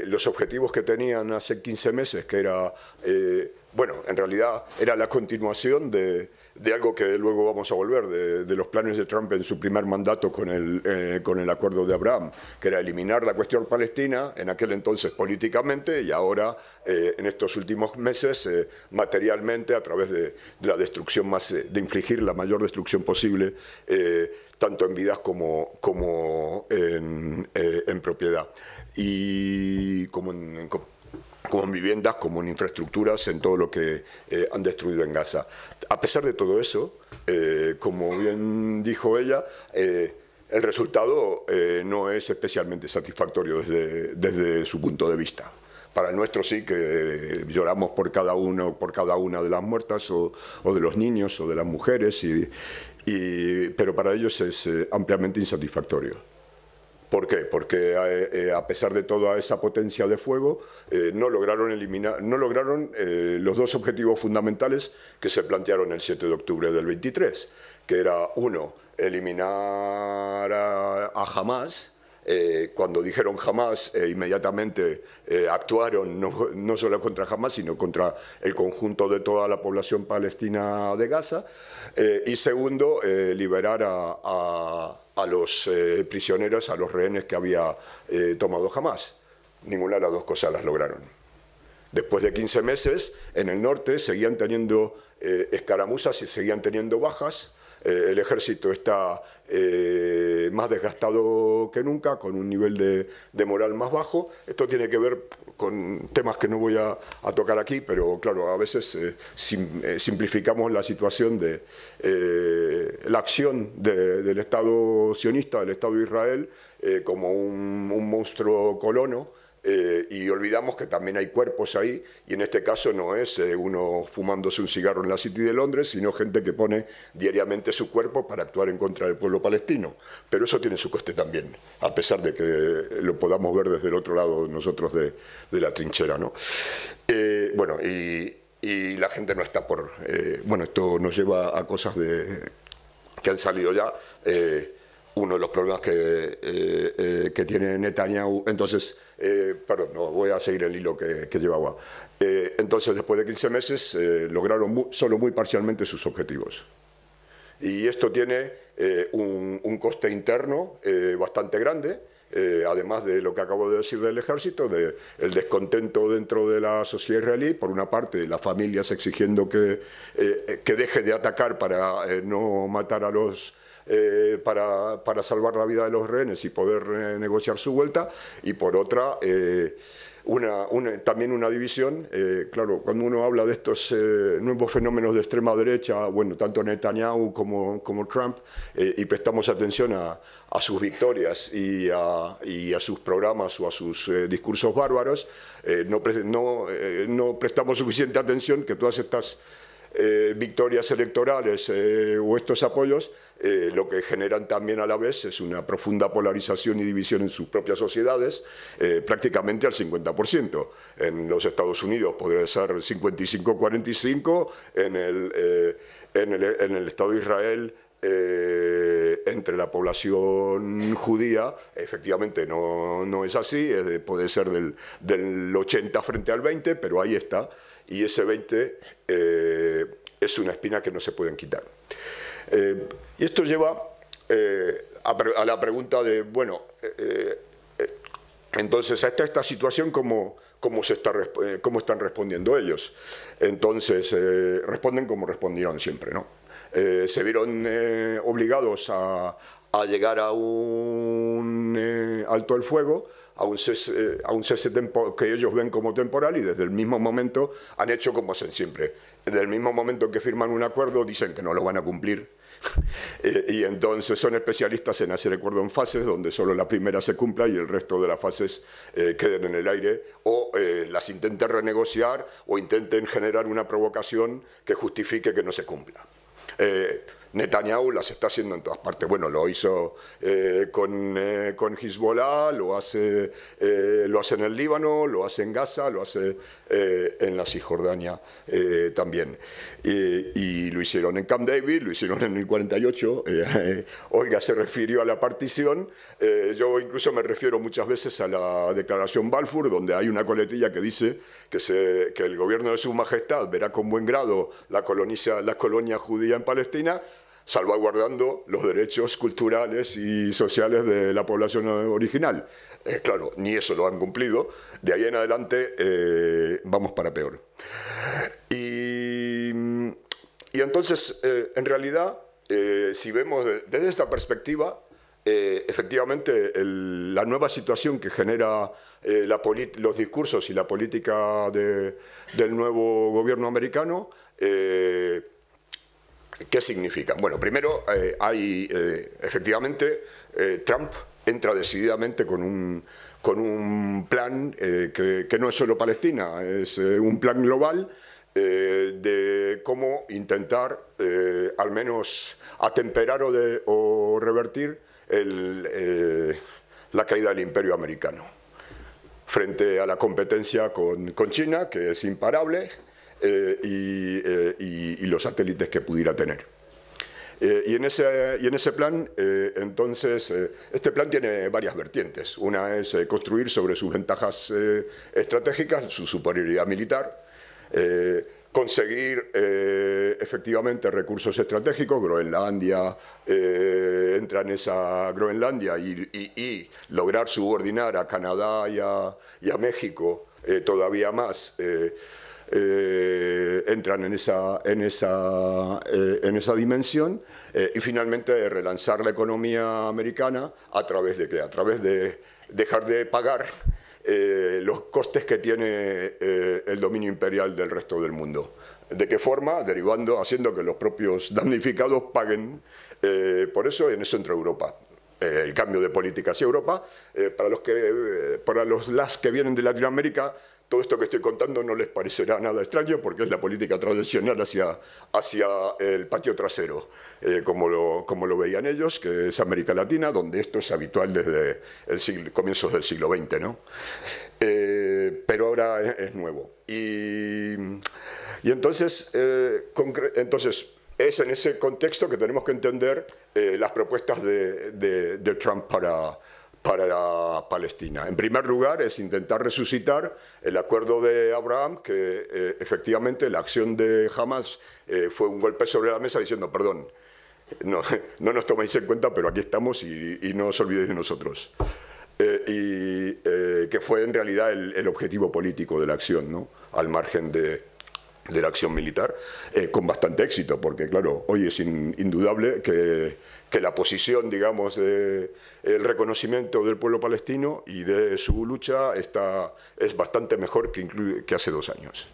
los objetivos que tenían hace 15 meses, que era, en realidad era la continuación de algo que luego vamos a volver, de los planes de Trump en su primer mandato con el Acuerdo de Abraham, que era eliminar la cuestión palestina, en aquel entonces políticamente, y ahora en estos últimos meses materialmente, a través de la destrucción de infligir la mayor destrucción posible, tanto en vidas como en propiedad, y como en viviendas, como en infraestructuras, en todo lo que han destruido en Gaza. A pesar de todo eso, como bien dijo ella, el resultado no es especialmente satisfactorio desde su punto de vista. Para el nuestro sí, que lloramos por cada una de las muertas, o de los niños, o de las mujeres, pero para ellos es ampliamente insatisfactorio. ¿Por qué? Porque a pesar de toda esa potencia de fuego, no lograron los dos objetivos fundamentales que se plantearon el 7 de octubre del 23, que era, uno, eliminar a Hamas, cuando dijeron Hamás, inmediatamente actuaron no solo contra Hamás, sino contra el conjunto de toda la población palestina de Gaza. Y segundo, liberar a los prisioneros, a los rehenes que había tomado Hamás. Ninguna de las dos cosas las lograron. Después de 15 meses, en el norte seguían teniendo escaramuzas y seguían teniendo bajas. El ejército está más desgastado que nunca, con un nivel de moral más bajo. Esto tiene que ver con temas que no voy a tocar aquí, pero claro, a veces simplificamos la situación de la acción del Estado sionista, del Estado de Israel, como un monstruo colono. Y olvidamos que también hay cuerpos ahí, y en este caso no es uno fumándose un cigarro en la City de Londres, sino gente que pone diariamente su cuerpo para actuar en contra del pueblo palestino. Pero eso tiene su coste también, a pesar de que lo podamos ver desde el otro lado nosotros de la trinchera, ¿no? Bueno, y la gente no está por... bueno, esto nos lleva a cosas que han salido ya. Uno de los problemas que tiene Netanyahu, entonces, perdón, no voy a seguir el hilo que llevaba. Entonces, después de 15 meses, lograron solo muy parcialmente sus objetivos. Y esto tiene un coste interno bastante grande, además de lo que acabo de decir del ejército, el descontento dentro de la sociedad israelí, por una parte, las familias exigiendo que deje de atacar para no matar a los... para salvar la vida de los rehenes y poder negociar su vuelta, y por otra también una división. Claro, cuando uno habla de estos nuevos fenómenos de extrema derecha, bueno, tanto Netanyahu como Trump, y prestamos atención a sus victorias y a sus programas o a sus discursos bárbaros, no prestamos suficiente atención que todas estas victorias electorales o estos apoyos lo que generan también a la vez es una profunda polarización y división en sus propias sociedades, prácticamente al 50%. En los Estados Unidos podría ser 55-45, en el Estado de Israel entre la población judía, efectivamente no es así, puede ser del 80 frente al 20, pero ahí está, y ese 20 es una espina que no se pueden quitar. Y esto lleva a la pregunta de, bueno, entonces a esta situación, ¿cómo están respondiendo ellos? Entonces, responden como respondieron siempre, ¿no? Se vieron obligados a llegar a un alto el fuego, a un cese que ellos ven como temporal, y desde el mismo momento han hecho como hacen siempre. Desde el mismo momento que firman un acuerdo dicen que no lo van a cumplir. Y entonces son especialistas en hacer acuerdos en fases donde solo la primera se cumpla y el resto de las fases queden en el aire, o las intenten renegociar o intenten generar una provocación que justifique que no se cumpla. Netanyahu las está haciendo en todas partes. Bueno, lo hizo con Hezbollah, lo hace en el Líbano, lo hace en Gaza, lo hace en la Cisjordania también. Y lo hicieron en Camp David, lo hicieron en el 48. Olga se refirió a la partición. Yo incluso me refiero muchas veces a la declaración Balfour, donde hay una coletilla que dice que el gobierno de su majestad verá con buen grado la colonia judía en Palestina, salvaguardando los derechos culturales y sociales de la población original. Claro, ni eso lo han cumplido. De ahí en adelante vamos para peor. Y entonces, en realidad, si vemos desde esta perspectiva, efectivamente la nueva situación que genera los discursos y la política del nuevo gobierno americano, ¿qué significan? Bueno, primero, efectivamente, Trump entra decididamente con un plan que no es solo Palestina, es un plan global de cómo intentar al menos atemperar o revertir la caída del imperio americano frente a la competencia con China, que es imparable, y los satélites que pudiera tener. Y en ese plan, entonces, este plan tiene varias vertientes. Una es construir sobre sus ventajas estratégicas, su superioridad militar, conseguir efectivamente recursos estratégicos. Groenlandia entra en esa Groenlandia y lograr subordinar a Canadá y a México todavía más. Entran en esa dimensión, y finalmente relanzar la economía americana a través de ¿qué? A través de dejar de pagar los costes que tiene el dominio imperial del resto del mundo. ¿De qué forma? Haciendo que los propios damnificados paguen por eso, y en eso entra Europa. El cambio de política hacia Europa, para las que vienen de Latinoamérica, todo esto que estoy contando no les parecerá nada extraño, porque es la política tradicional hacia el patio trasero, como lo veían ellos, que es América Latina, donde esto es habitual desde comienzos del siglo XX, ¿no? Pero ahora es nuevo. Y entonces es en ese contexto que tenemos que entender las propuestas de Trump para Palestina. En primer lugar, es intentar resucitar el acuerdo de Abraham, que efectivamente la acción de Hamas fue un golpe sobre la mesa diciendo, perdón, no nos tomáis en cuenta, pero aquí estamos y no os olvidéis de nosotros. Que fue en realidad el objetivo político de la acción, ¿no? Al margen de la acción militar, con bastante éxito, porque claro, hoy es indudable que la posición, digamos, el reconocimiento del pueblo palestino y de su lucha es bastante mejor que hace 2 años,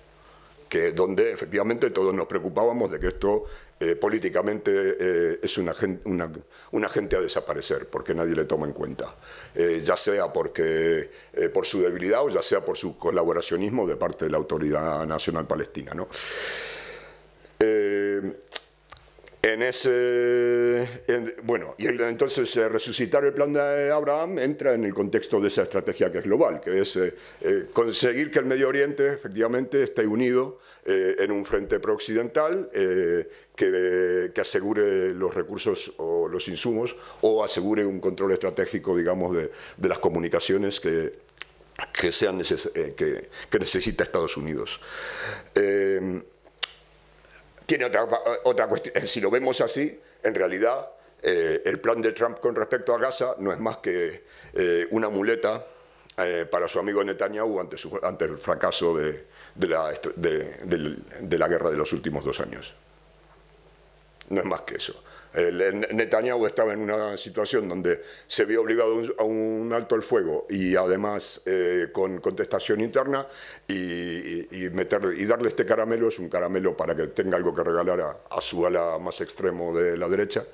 donde efectivamente todos nos preocupábamos de que esto políticamente es un agente a desaparecer, porque nadie le toma en cuenta, ya sea por su debilidad o ya sea por su colaboracionismo de parte de la Autoridad Nacional Palestina, ¿no? Entonces resucitar el plan de Abraham entra en el contexto de esa estrategia que es global, que es conseguir que el Medio Oriente efectivamente esté unido en un frente prooccidental que asegure los recursos o los insumos, o asegure un control estratégico, digamos, de las comunicaciones que necesita Estados Unidos. Tiene otra cuestión, si lo vemos así, en realidad el plan de Trump con respecto a Gaza no es más que una muleta para su amigo Netanyahu ante el fracaso de la guerra de los últimos 2 años. No es más que eso. Netanyahu estaba en una situación donde se vio obligado a un alto el fuego y además con contestación interna, y darle este caramelo, es un caramelo para que tenga algo que regalar a su ala más extremo de la derecha,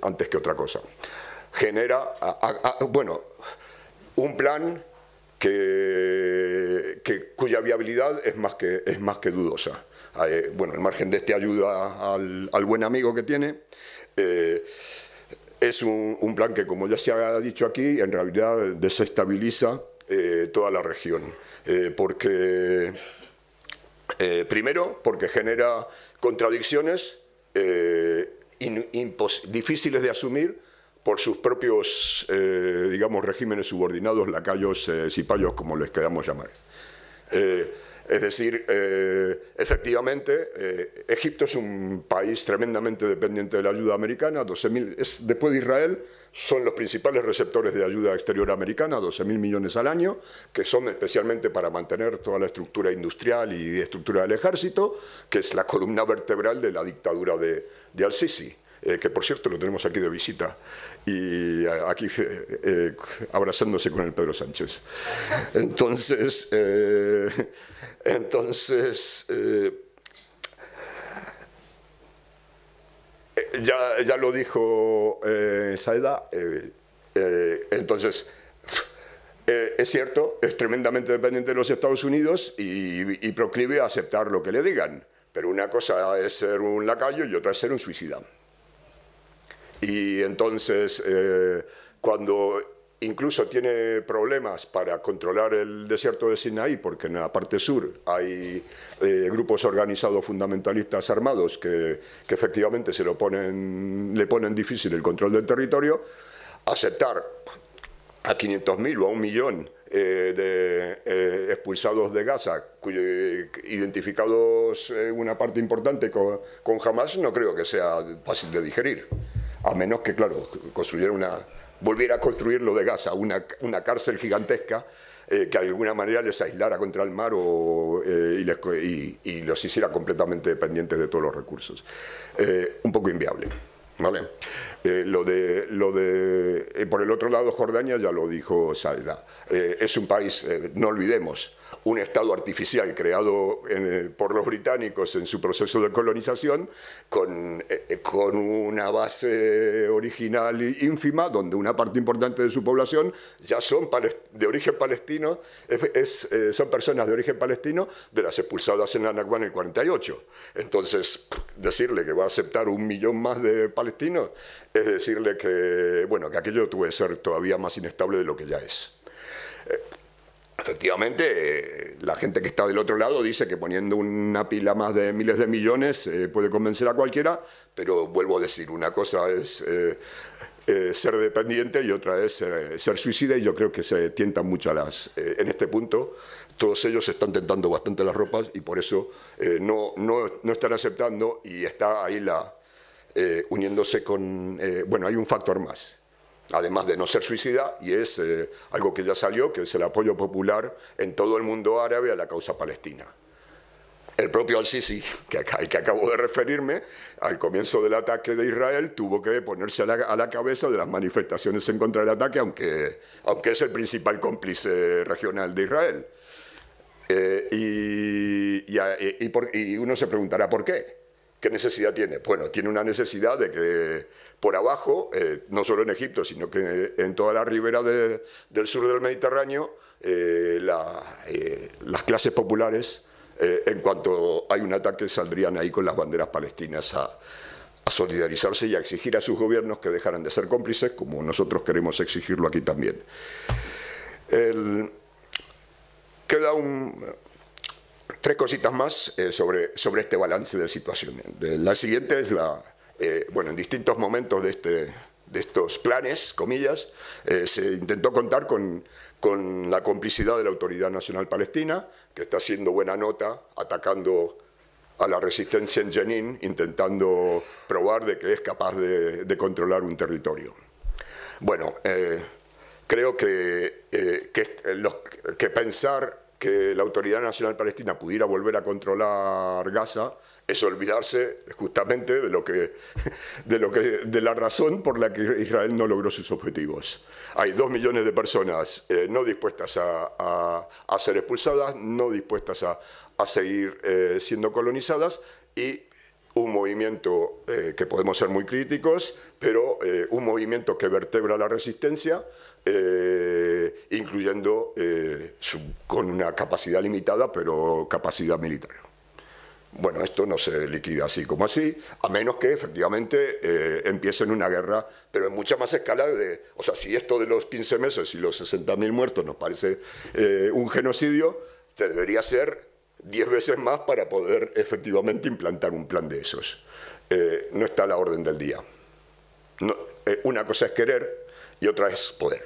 antes que otra cosa. Genera un plan cuya viabilidad es más que dudosa. Al margen de ayuda al buen amigo que tiene, es un plan que, como ya se ha dicho aquí, en realidad desestabiliza toda la región. Primero, porque genera contradicciones difíciles de asumir por sus propios, regímenes subordinados, lacayos, cipayos, como les queramos llamar. Es decir, efectivamente, Egipto es un país tremendamente dependiente de la ayuda americana. Después de Israel, son los principales receptores de ayuda exterior americana, 12.000 millones al año, que son especialmente para mantener toda la estructura industrial y estructura del ejército, que es la columna vertebral de la dictadura de al-Sisi, que por cierto lo tenemos aquí de visita, y aquí abrazándose con el Pedro Sánchez. Entonces, ya lo dijo Saeda, entonces es cierto, es tremendamente dependiente de los Estados Unidos y proclive a aceptar lo que le digan, pero una cosa es ser un lacayo y otra es ser un suicida. Y entonces, cuando incluso tiene problemas para controlar el desierto de Sinaí, porque en la parte sur hay grupos organizados fundamentalistas armados que efectivamente le ponen difícil el control del territorio. Aceptar a 500.000 o a 1 millón de expulsados de Gaza, identificados una parte importante con Hamas, no creo que sea fácil de digerir, a menos que, claro, volviera a construir lo de Gaza, una cárcel gigantesca que de alguna manera les aislara contra el mar y los hiciera completamente dependientes de todos los recursos. Un poco inviable. ¿Vale? Por el otro lado, Jordania, ya lo dijo Saida, es un país, no olvidemos, un estado artificial creado por los británicos en su proceso de colonización, con una base original ínfima, donde una parte importante de su población ya son de origen palestino, son personas de origen palestino de las expulsadas en la Nakba en el 48. Entonces, decirle que va a aceptar 1 millón más de palestinos es decirle que, bueno, que aquello puede ser todavía más inestable de lo que ya es. Efectivamente, la gente que está del otro lado dice que poniendo una pila más de miles de millones puede convencer a cualquiera, pero vuelvo a decir, una cosa es ser dependiente y otra es ser suicida, y yo creo que se tientan mucho en este punto. Todos ellos están tentando bastante las ropas y por eso no están aceptando, y está ahí uniéndose con... bueno, hay un factor más, además de no ser suicida, y es algo que ya salió, que es el apoyo popular en todo el mundo árabe a la causa palestina. El propio al-Sisi, al que acabo de referirme, al comienzo del ataque de Israel, tuvo que ponerse a la cabeza de las manifestaciones en contra del ataque, aunque es el principal cómplice regional de Israel. Y uno se preguntará ¿por qué? ¿Qué necesidad tiene? Bueno, tiene una necesidad de que por abajo, no solo en Egipto, sino que en toda la ribera del sur del Mediterráneo, las clases populares, en cuanto hay un ataque, saldrían ahí con las banderas palestinas a solidarizarse y a exigir a sus gobiernos que dejaran de ser cómplices, como nosotros queremos exigirlo aquí también. Queda tres cositas más sobre este balance de situación. La siguiente es bueno, en distintos momentos de estos planes, comillas, se intentó contar con la complicidad de la Autoridad Nacional Palestina, que está haciendo buena nota, atacando a la resistencia en Jenin, intentando probar de que es capaz de controlar un territorio. Bueno, creo que pensar que la Autoridad Nacional Palestina pudiera volver a controlar Gaza es olvidarse justamente de la razón por la que Israel no logró sus objetivos. Hay 2 millones de personas no dispuestas a ser expulsadas, no dispuestas a seguir siendo colonizadas, y un movimiento que podemos ser muy críticos, pero un movimiento que vertebra la resistencia, incluyendo con una capacidad limitada, pero capacidad militar. Bueno, esto no se liquida así como así, a menos que efectivamente empiecen una guerra, pero en mucha más escala o sea, si esto de los 15 meses y los 60.000 muertos nos parece un genocidio, debería ser 10 veces más para poder efectivamente implantar un plan de esos. No está a la orden del día. Una cosa es querer y otra es poder,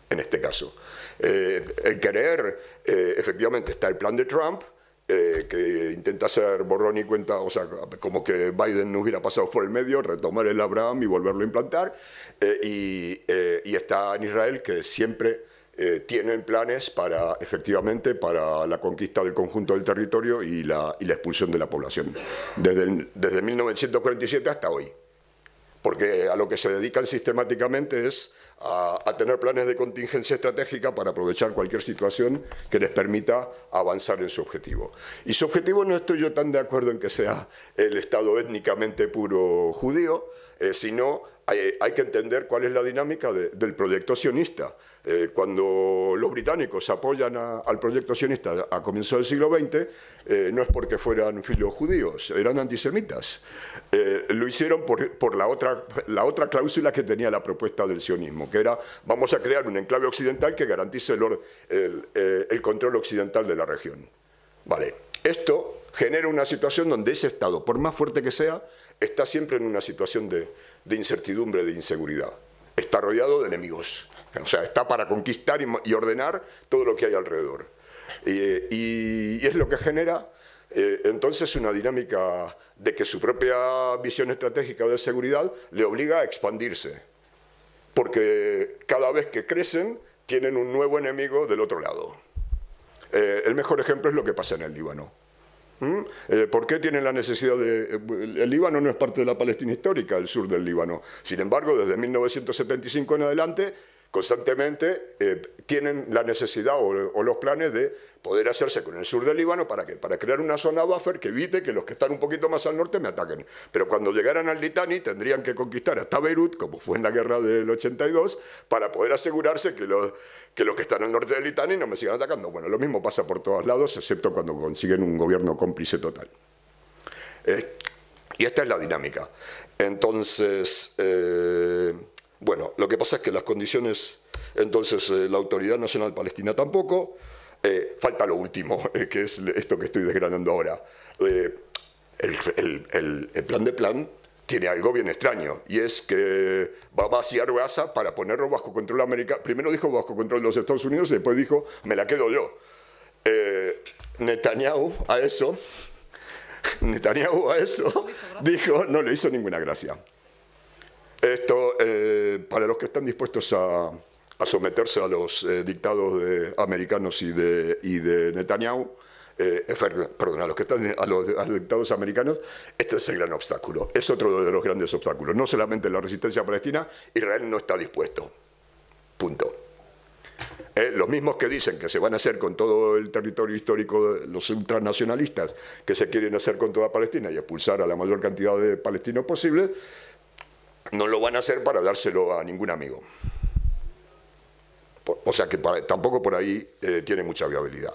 en este caso. El querer, efectivamente está el plan de Trump, que intenta hacer borrón y cuenta, o sea, como que Biden no hubiera pasado por el medio, retomar el Abraham y volverlo a implantar, y está en Israel, que siempre tienen planes efectivamente para la conquista del conjunto del territorio y la expulsión de la población, desde 1947 hasta hoy, porque a lo que se dedican sistemáticamente es a tener planes de contingencia estratégica para aprovechar cualquier situación que les permita avanzar en su objetivo. Y su objetivo, no estoy yo tan de acuerdo en que sea el Estado étnicamente puro judío, sino hay que entender cuál es la dinámica del proyecto sionista. Cuando los británicos apoyan al proyecto sionista a comienzos del siglo XX, no es porque fueran filojudíos, eran antisemitas. Lo hicieron por la otra cláusula que tenía la propuesta del sionismo, que era: vamos a crear un enclave occidental que garantice el control occidental de la región. Vale. Esto genera una situación donde ese Estado, por más fuerte que sea, está siempre en una situación de incertidumbre, de inseguridad. Está rodeado de enemigos. O sea, está para conquistar y ordenar todo lo que hay alrededor. Y es lo que genera entonces una dinámica de que su propia visión estratégica de seguridad le obliga a expandirse. Porque cada vez que crecen, tienen un nuevo enemigo del otro lado. El mejor ejemplo es lo que pasa en el Líbano. ¿Por qué tienen la necesidad de...? El Líbano no es parte de la Palestina histórica, el sur del Líbano. Sin embargo, desde 1975 en adelante, constantemente tienen la necesidad o los planes de poder hacerse con el sur del Líbano. ¿Para qué? Para crear una zona buffer que evite que los que están un poquito más al norte me ataquen. Pero cuando llegaran al Litani tendrían que conquistar hasta Beirut, como fue en la guerra del 82, para poder asegurarse que los que están al norte del Litani no me sigan atacando. Bueno, lo mismo pasa por todos lados, excepto cuando consiguen un gobierno cómplice total. Y esta es la dinámica. Entonces, bueno, lo que pasa es que las condiciones, entonces la Autoridad Nacional Palestina tampoco. Falta lo último, que es esto que estoy desgranando ahora. El plan tiene algo bien extraño, y es que va a vaciar Gaza para ponerlo bajo control americano. Primero dijo bajo control de los Estados Unidos y después dijo, me la quedo yo. Netanyahu a eso dijo, no le hizo ninguna gracia. Esto, para los que están dispuestos a someterse a los dictados americanos y de Netanyahu, perdón, a los dictados americanos, este es el gran obstáculo. Es otro de los grandes obstáculos. No solamente la resistencia palestina, Israel no está dispuesto. Punto. Los mismos que dicen que se van a hacer con todo el territorio histórico, los ultranacionalistas que se quieren hacer con toda Palestina y expulsar a la mayor cantidad de palestinos posible, no lo van a hacer para dárselo a ningún amigo. O sea que tampoco por ahí tiene mucha viabilidad.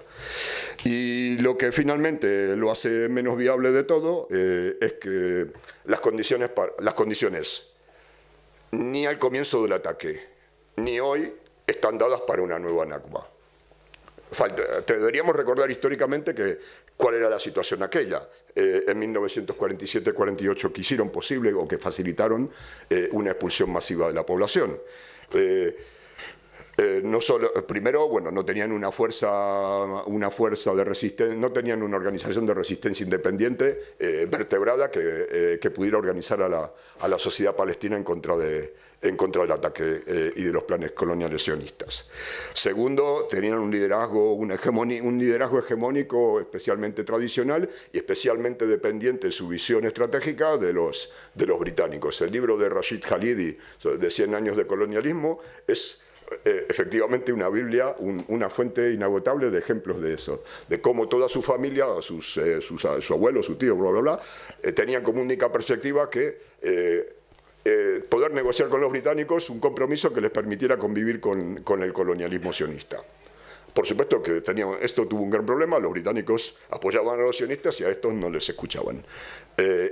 Y lo que finalmente lo hace menos viable de todo es que las condiciones ni al comienzo del ataque ni hoy están dadas para una nueva Nakba. Deberíamos recordar históricamente cuál era la situación aquella. En 1947-48 que hicieron posible o que facilitaron una expulsión masiva de la población. No solo, primero, bueno, no tenían una fuerza de resistencia, no tenían una organización de resistencia independiente vertebrada que pudiera organizar a la sociedad palestina en contra del ataque y de los planes coloniales sionistas. Segundo, tenían un liderazgo hegemónico especialmente tradicional y especialmente dependiente de su visión estratégica de los británicos. El libro de Rashid Khalidi, de 100 años de colonialismo, es efectivamente una Biblia, una fuente inagotable de ejemplos de eso, de cómo toda su familia, su abuelo, su tío, bla, bla, bla, tenían como única perspectiva que poder negociar con los británicos un compromiso que les permitiera convivir con el colonialismo sionista. Por supuesto que esto tuvo un gran problema, los británicos apoyaban a los sionistas y a estos no les escuchaban.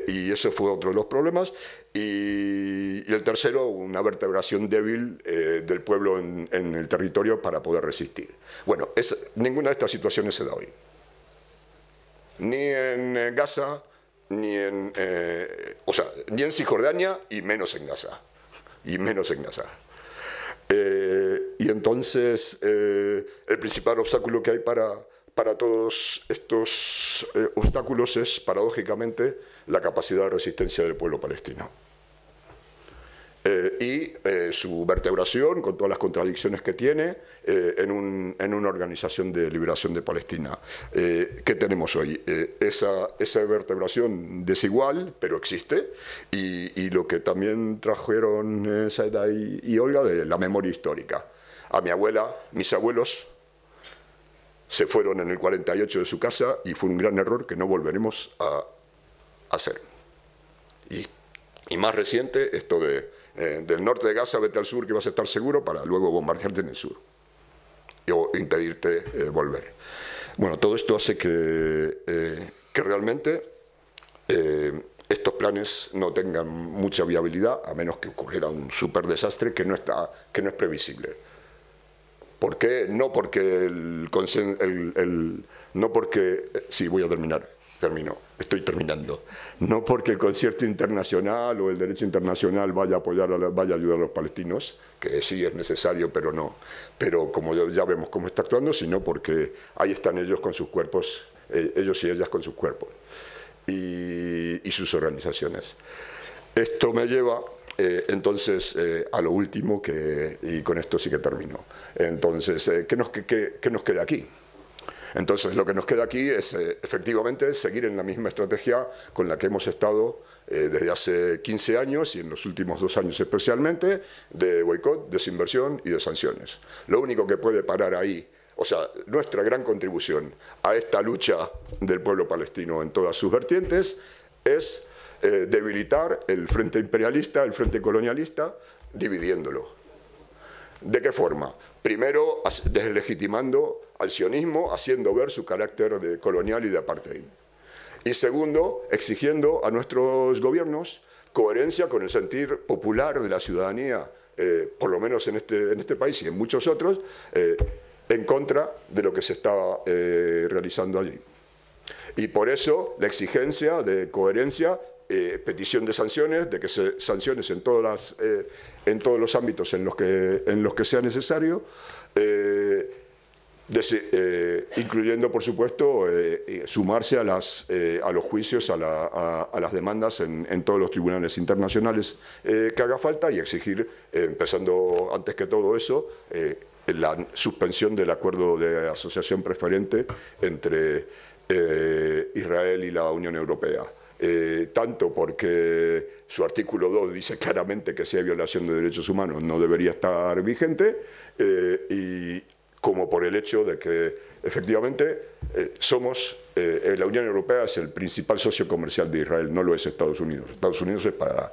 Y ese fue otro de los problemas. Y el tercero, una vertebración débil del pueblo en el territorio para poder resistir. Bueno, ninguna de estas situaciones se da hoy. Ni en Gaza, ni en Cisjordania, y menos en Gaza. Y entonces el principal obstáculo que hay para todos estos obstáculos es, paradójicamente, la capacidad de resistencia del pueblo palestino. Y su vertebración, con todas las contradicciones que tiene, en una organización de liberación de Palestina. ¿Qué tenemos hoy? Esa vertebración desigual, pero existe, y lo que también trajeron Saida y Olga, de la memoria histórica. A mi abuela, mis abuelos se fueron en el 48 de su casa y fue un gran error que no volveremos a hacer. Y más reciente, esto de del norte de Gaza vete al sur que vas a estar seguro para luego bombardearte en el sur o impedirte volver. Bueno, todo esto hace que realmente estos planes no tengan mucha viabilidad, a menos que ocurriera un super desastre que no es previsible. ¿Por qué? No porque sí, voy a terminar. Estoy terminando. No porque el concierto internacional o el derecho internacional vaya a apoyar, vaya a ayudar a los palestinos, que sí es necesario, pero no. Pero como ya vemos cómo está actuando, sino porque ahí están ellos con sus cuerpos, ellos y ellas con sus cuerpos y sus organizaciones. Esto me lleva entonces a lo último, y con esto sí que termino. Entonces, ¿qué nos queda aquí? Entonces, lo que nos queda aquí es, efectivamente, seguir en la misma estrategia con la que hemos estado desde hace 15 años y en los últimos 2 años especialmente, de boicot, desinversión y de sanciones. Lo único que puede parar ahí, o sea, nuestra gran contribución a esta lucha del pueblo palestino en todas sus vertientes, es debilitar el frente imperialista, el frente colonialista, dividiéndolo. ¿De qué forma? Primero, deslegitimando al sionismo, haciendo ver su carácter de colonial y de apartheid. Y segundo, exigiendo a nuestros gobiernos coherencia con el sentir popular de la ciudadanía, por lo menos en este país y en muchos otros, en contra de lo que se está realizando allí. Y por eso la exigencia de coherencia, petición de sanciones, de que se sanciones en todos los ámbitos en los que sea necesario, incluyendo, por supuesto, sumarse a los juicios, a las demandas en todos los tribunales internacionales que haga falta y exigir, empezando antes que todo eso, la suspensión del acuerdo de asociación preferente entre Israel y la Unión Europea. Tanto porque su artículo 2 dice claramente que si hay violación de derechos humanos no debería estar vigente, y como por el hecho de que efectivamente la Unión Europea es el principal socio comercial de Israel, no lo es Estados Unidos. Estados Unidos es para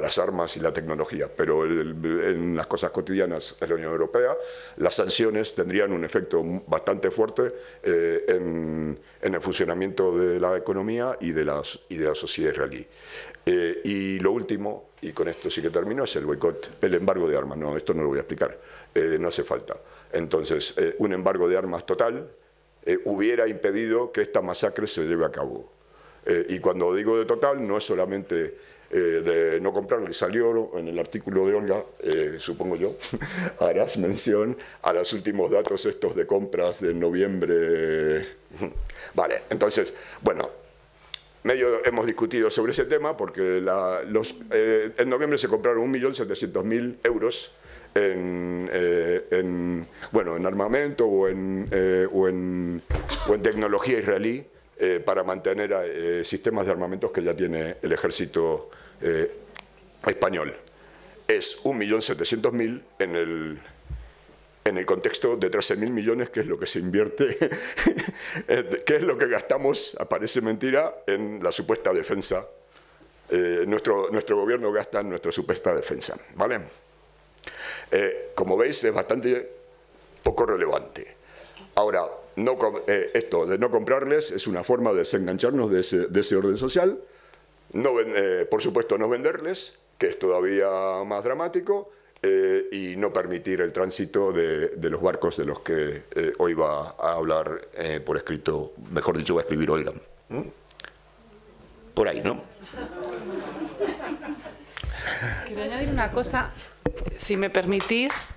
las armas y la tecnología, pero en las cosas cotidianas es la Unión Europea. Las sanciones tendrían un efecto bastante fuerte en el funcionamiento de la economía y de la sociedad israelí. Y lo último, y con esto sí que termino, es el boicot, el embargo de armas. No, esto no lo voy a explicar, no hace falta. Entonces, un embargo de armas total hubiera impedido que esta masacre se lleve a cabo. Y cuando digo de total, no es solamente de no comprarle. Salió en el artículo de Olga, supongo yo, harás mención a los últimos datos estos de compras de noviembre. Vale, entonces, bueno, medio hemos discutido sobre ese tema porque en noviembre se compraron 1.700.000 euros en armamento o en tecnología israelí para mantener sistemas de armamentos que ya tiene el ejército español. Es 1.700.000 en el contexto de 13.000 millones, que es lo que se invierte, que es lo que gastamos, parece mentira, en la supuesta defensa. Nuestro gobierno gasta en nuestra supuesta defensa, ¿vale? Como veis, es bastante poco relevante. Ahora, esto de no comprarles es una forma de desengancharnos de ese orden social. Por supuesto, no venderles, que es todavía más dramático, y no permitir el tránsito de los barcos de los que hoy va a hablar por escrito, mejor dicho, va a escribir Olga. Por ahí, ¿no? Quiero añadir una cosa, si me permitís.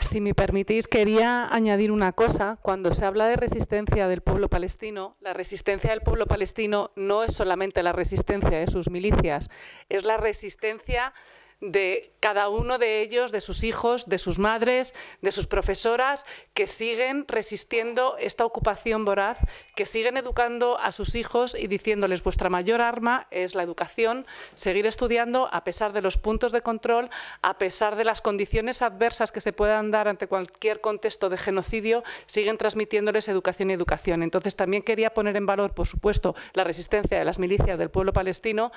Si me permitís, quería añadir una cosa. Cuando se habla de resistencia del pueblo palestino, la resistencia del pueblo palestino no es solamente la resistencia de sus milicias, es la resistencia de cada uno de ellos, de sus hijos, de sus madres, de sus profesoras, que siguen resistiendo esta ocupación voraz, que siguen educando a sus hijos y diciéndoles: vuestra mayor arma es la educación, seguir estudiando a pesar de los puntos de control, a pesar de las condiciones adversas que se puedan dar ante cualquier contexto de genocidio, siguen transmitiéndoles educación y educación. Entonces también quería poner en valor, por supuesto, la resistencia de las milicias del pueblo palestino,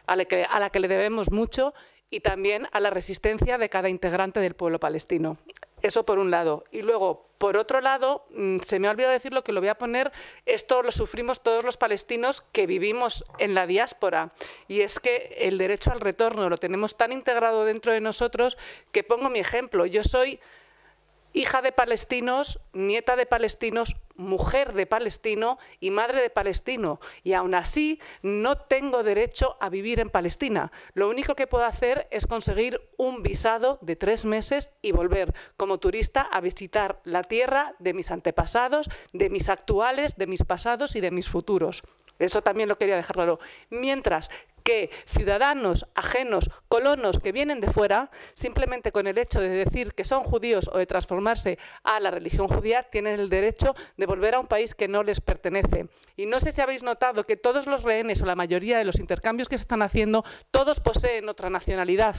a la que le debemos mucho, y también a la resistencia de cada integrante del pueblo palestino. Eso por un lado. Y luego, por otro lado, se me ha olvidado decirlo, que lo voy a poner, esto lo sufrimos todos los palestinos que vivimos en la diáspora, y es que el derecho al retorno lo tenemos tan integrado dentro de nosotros que, pongo mi ejemplo, yo soy hija de palestinos, nieta de palestinos, mujer de palestino y madre de palestino, y aún así no tengo derecho a vivir en Palestina. Lo único que puedo hacer es conseguir un visado de 3 meses y volver como turista a visitar la tierra de mis antepasados, de mis actuales, de mis pasados y de mis futuros. Eso también lo quería dejar claro. Mientras que ciudadanos ajenos, colonos que vienen de fuera, simplemente con el hecho de decir que son judíos o de transformarse a la religión judía, tienen el derecho de volver a un país que no les pertenece. Y no sé si habéis notado que todos los rehenes o la mayoría de los intercambios que se están haciendo, todos poseen otra nacionalidad.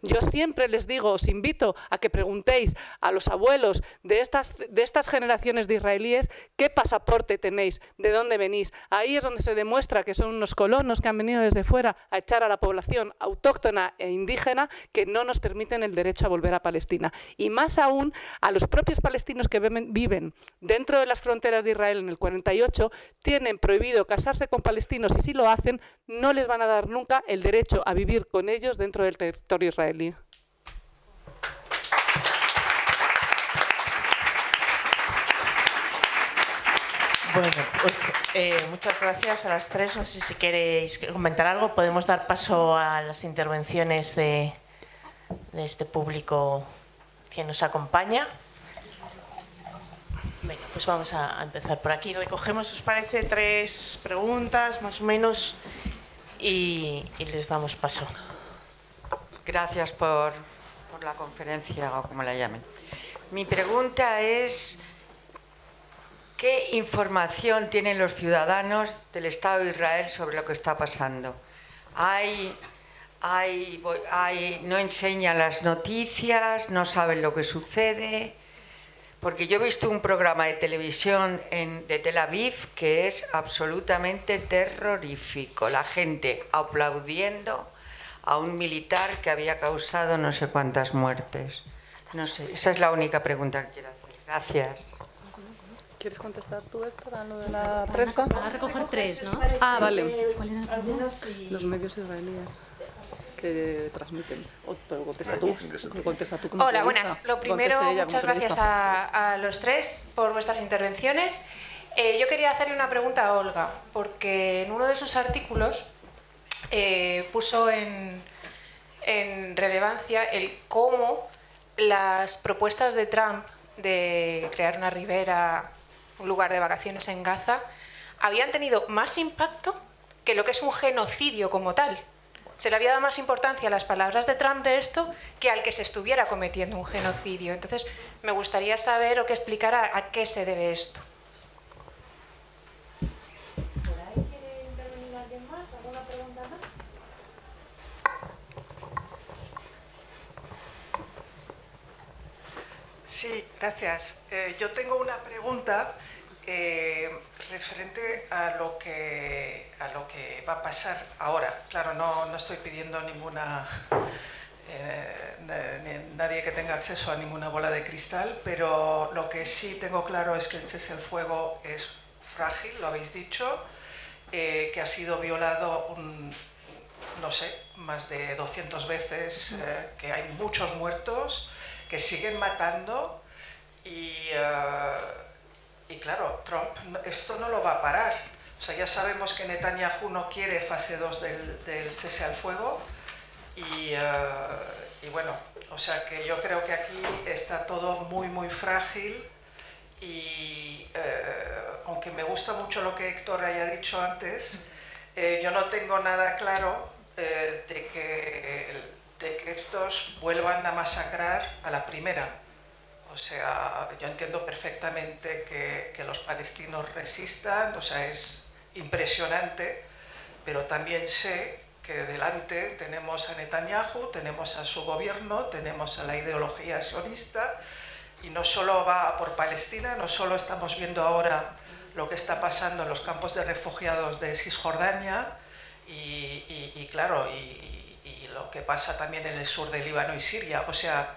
Yo siempre les digo, os invito a que preguntéis a los abuelos de estas generaciones de israelíes qué pasaporte tenéis, de dónde venís. Ahí es donde se demuestra que son unos colonos que han venido desde fuera a echar a la población autóctona e indígena, que no nos permiten el derecho a volver a Palestina. Y más aún, a los propios palestinos que viven dentro de las fronteras de Israel en el 48, tienen prohibido casarse con palestinos, y si lo hacen, no les van a dar nunca el derecho a vivir con ellos dentro del territorio israelí. Bueno, pues muchas gracias a las tres. No sé si queréis comentar algo. Podemos dar paso a las intervenciones de este público que nos acompaña. Venga, pues vamos a empezar por aquí. Recogemos, ¿os parece? 3 preguntas, más o menos, y les damos paso. Gracias por la conferencia, o como la llamen. Mi pregunta es: ¿qué información tienen los ciudadanos del Estado de Israel sobre lo que está pasando? No enseñan las noticias, no saben lo que sucede. Porque yo he visto un programa de televisión de Tel Aviv que es absolutamente terrorífico. La gente aplaudiendo a un militar que había causado no sé cuántas muertes. No sé, esa es la única pregunta que quiero hacer. Gracias. ¿Quieres contestar tú, Héctor, a lo de la prensa? Van a recoger 3, ¿no? Ah, vale. Los medios israelíes que transmiten. Pero contesta tú. Hola, buenas. Lo primero, muchas gracias a los 3 por vuestras intervenciones. Yo quería hacerle una pregunta a Olga, porque en uno de sus artículos puso en relevancia el cómo las propuestas de Trump de crear una ribera, un lugar de vacaciones en Gaza, habían tenido más impacto que lo que es un genocidio como tal. Se le había dado más importancia a las palabras de Trump de esto que al que se estuviera cometiendo un genocidio. Entonces, me gustaría saber o que explicara a qué se debe esto. ¿Por ahí quiere intervenir alguien más? ¿Alguna pregunta más? Sí, gracias. Yo tengo una pregunta referente a lo que va a pasar ahora. Claro, no estoy pidiendo nadie que tenga acceso a ninguna bola de cristal, pero lo que sí tengo claro es que el cese al fuego es frágil, lo habéis dicho, que ha sido violado no sé, más de 200 veces, que hay muchos muertos, que siguen matando y claro, Trump esto no lo va a parar. O sea, ya sabemos que Netanyahu no quiere fase 2 del cese al fuego y bueno, o sea que yo creo que aquí está todo muy frágil y aunque me gusta mucho lo que Héctor haya dicho antes, yo no tengo nada claro de que que estos vuelvan a masacrar a la primera. O sea, yo entiendo perfectamente que los palestinos resistan, o sea, es impresionante, pero también sé que delante tenemos a Netanyahu, tenemos a su gobierno, tenemos a la ideología sionista, y no solo va por Palestina, no solo estamos viendo ahora lo que está pasando en los campos de refugiados de Cisjordania, y claro, y lo que pasa también en el sur de Líbano y Siria. O sea,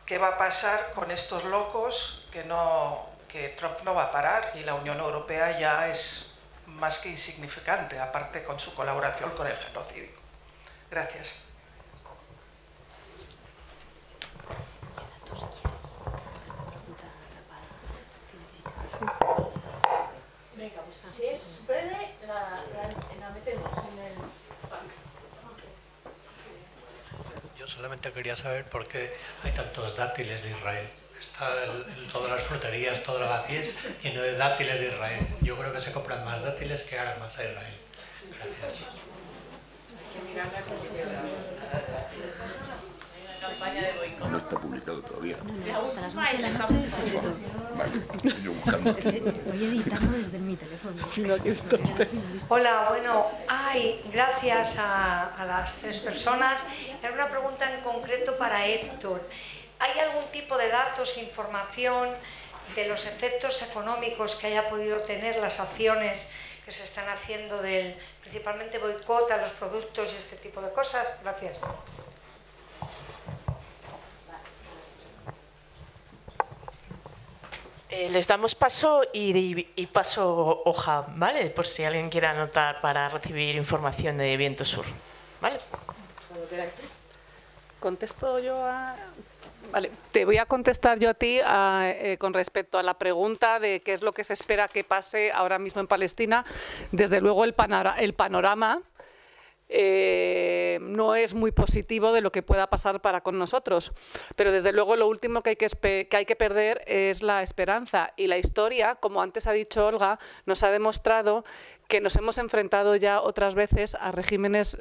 ¿qué va a pasar con estos locos que Trump no va a parar? Y la Unión Europea ya es más que insignificante, aparte con su colaboración con el genocidio. Gracias. Venga, pues si es breve, la metemos en el pack. Yo solamente quería saber por qué hay tantos dátiles de Israel. Está todas las fruterías, todo el lavapiés lleno de dátiles de Israel. Yo creo que se compran más dátiles que armas a Israel. Gracias. No está publicado todavía. No, hasta las 11 de la noche es secreto. Vale, yo buscando. Es que estoy editando desde mi teléfono. Hola, bueno, gracias a las tres personas. Era una pregunta en concreto para Héctor. ¿Hay algún tipo de datos, información de los efectos económicos que haya podido tener las acciones que se están haciendo del principalmente boicot a los productos y este tipo de cosas? Gracias. Les damos paso y paso hoja, ¿vale? Por si alguien quiere anotar para recibir información de Viento Sur, ¿vale? Cuando queráis. ¿Contesto yo a...? Vale, te voy a contestar yo a ti con respecto a la pregunta de qué es lo que se espera que pase ahora mismo en Palestina. Desde luego el panorama no es muy positivo de lo que pueda pasar para con nosotros, pero desde luego lo último que hay que perder es la esperanza, y la historia, como antes ha dicho Olga, nos ha demostrado que nos hemos enfrentado ya otras veces a regímenes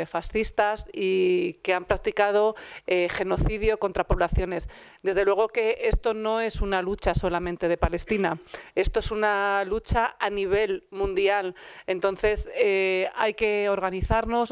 fascistas y que han practicado genocidio contra poblaciones. Desde luego que esto no es una lucha solamente de Palestina, esto es una lucha a nivel mundial. Entonces hay que organizarnos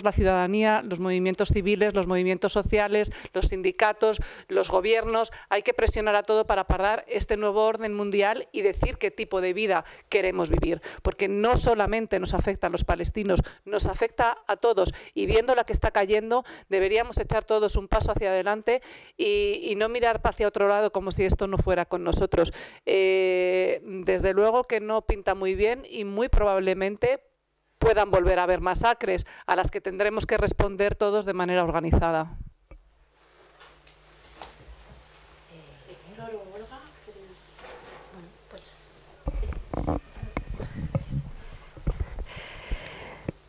la ciudadanía, los movimientos civiles, los movimientos sociales, los sindicatos, los gobiernos. Hay que presionar a todo para parar este nuevo orden mundial y decir qué tipo de vida queremos vivir, porque no solamente nos afecta a los palestinos, nos afecta a todos, y viendo la que está cayendo deberíamos echar todos un paso hacia adelante y no mirar hacia otro lado como si esto no fuera con nosotros. Desde luego que no pinta muy bien y muy probablemente puedan volver a haber masacres a las que tendremos que responder todos de manera organizada.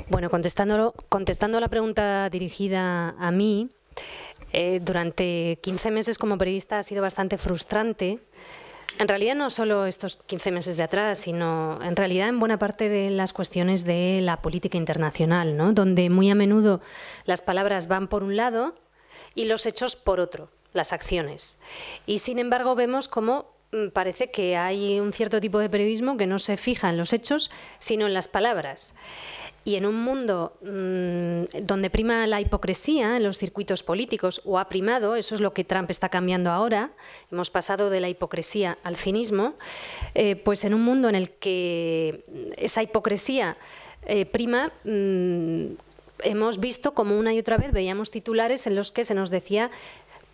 Bueno, contestando a la pregunta dirigida a mí, durante 15 meses como periodista ha sido bastante frustrante. En realidad no solo estos 15 meses de atrás, sino en realidad en buena parte de las cuestiones de la política internacional, ¿no? Donde muy a menudo las palabras van por un lado y los hechos por otro, las acciones. Y sin embargo vemos cómo parece que hay un cierto tipo de periodismo que no se fija en los hechos, sino en las palabras. Y en un mundo donde prima la hipocresía en los circuitos políticos, o ha primado, eso es lo que Trump está cambiando ahora, hemos pasado de la hipocresía al cinismo, pues en un mundo en el que esa hipocresía prima, hemos visto como una y otra vez veíamos titulares en los que se nos decía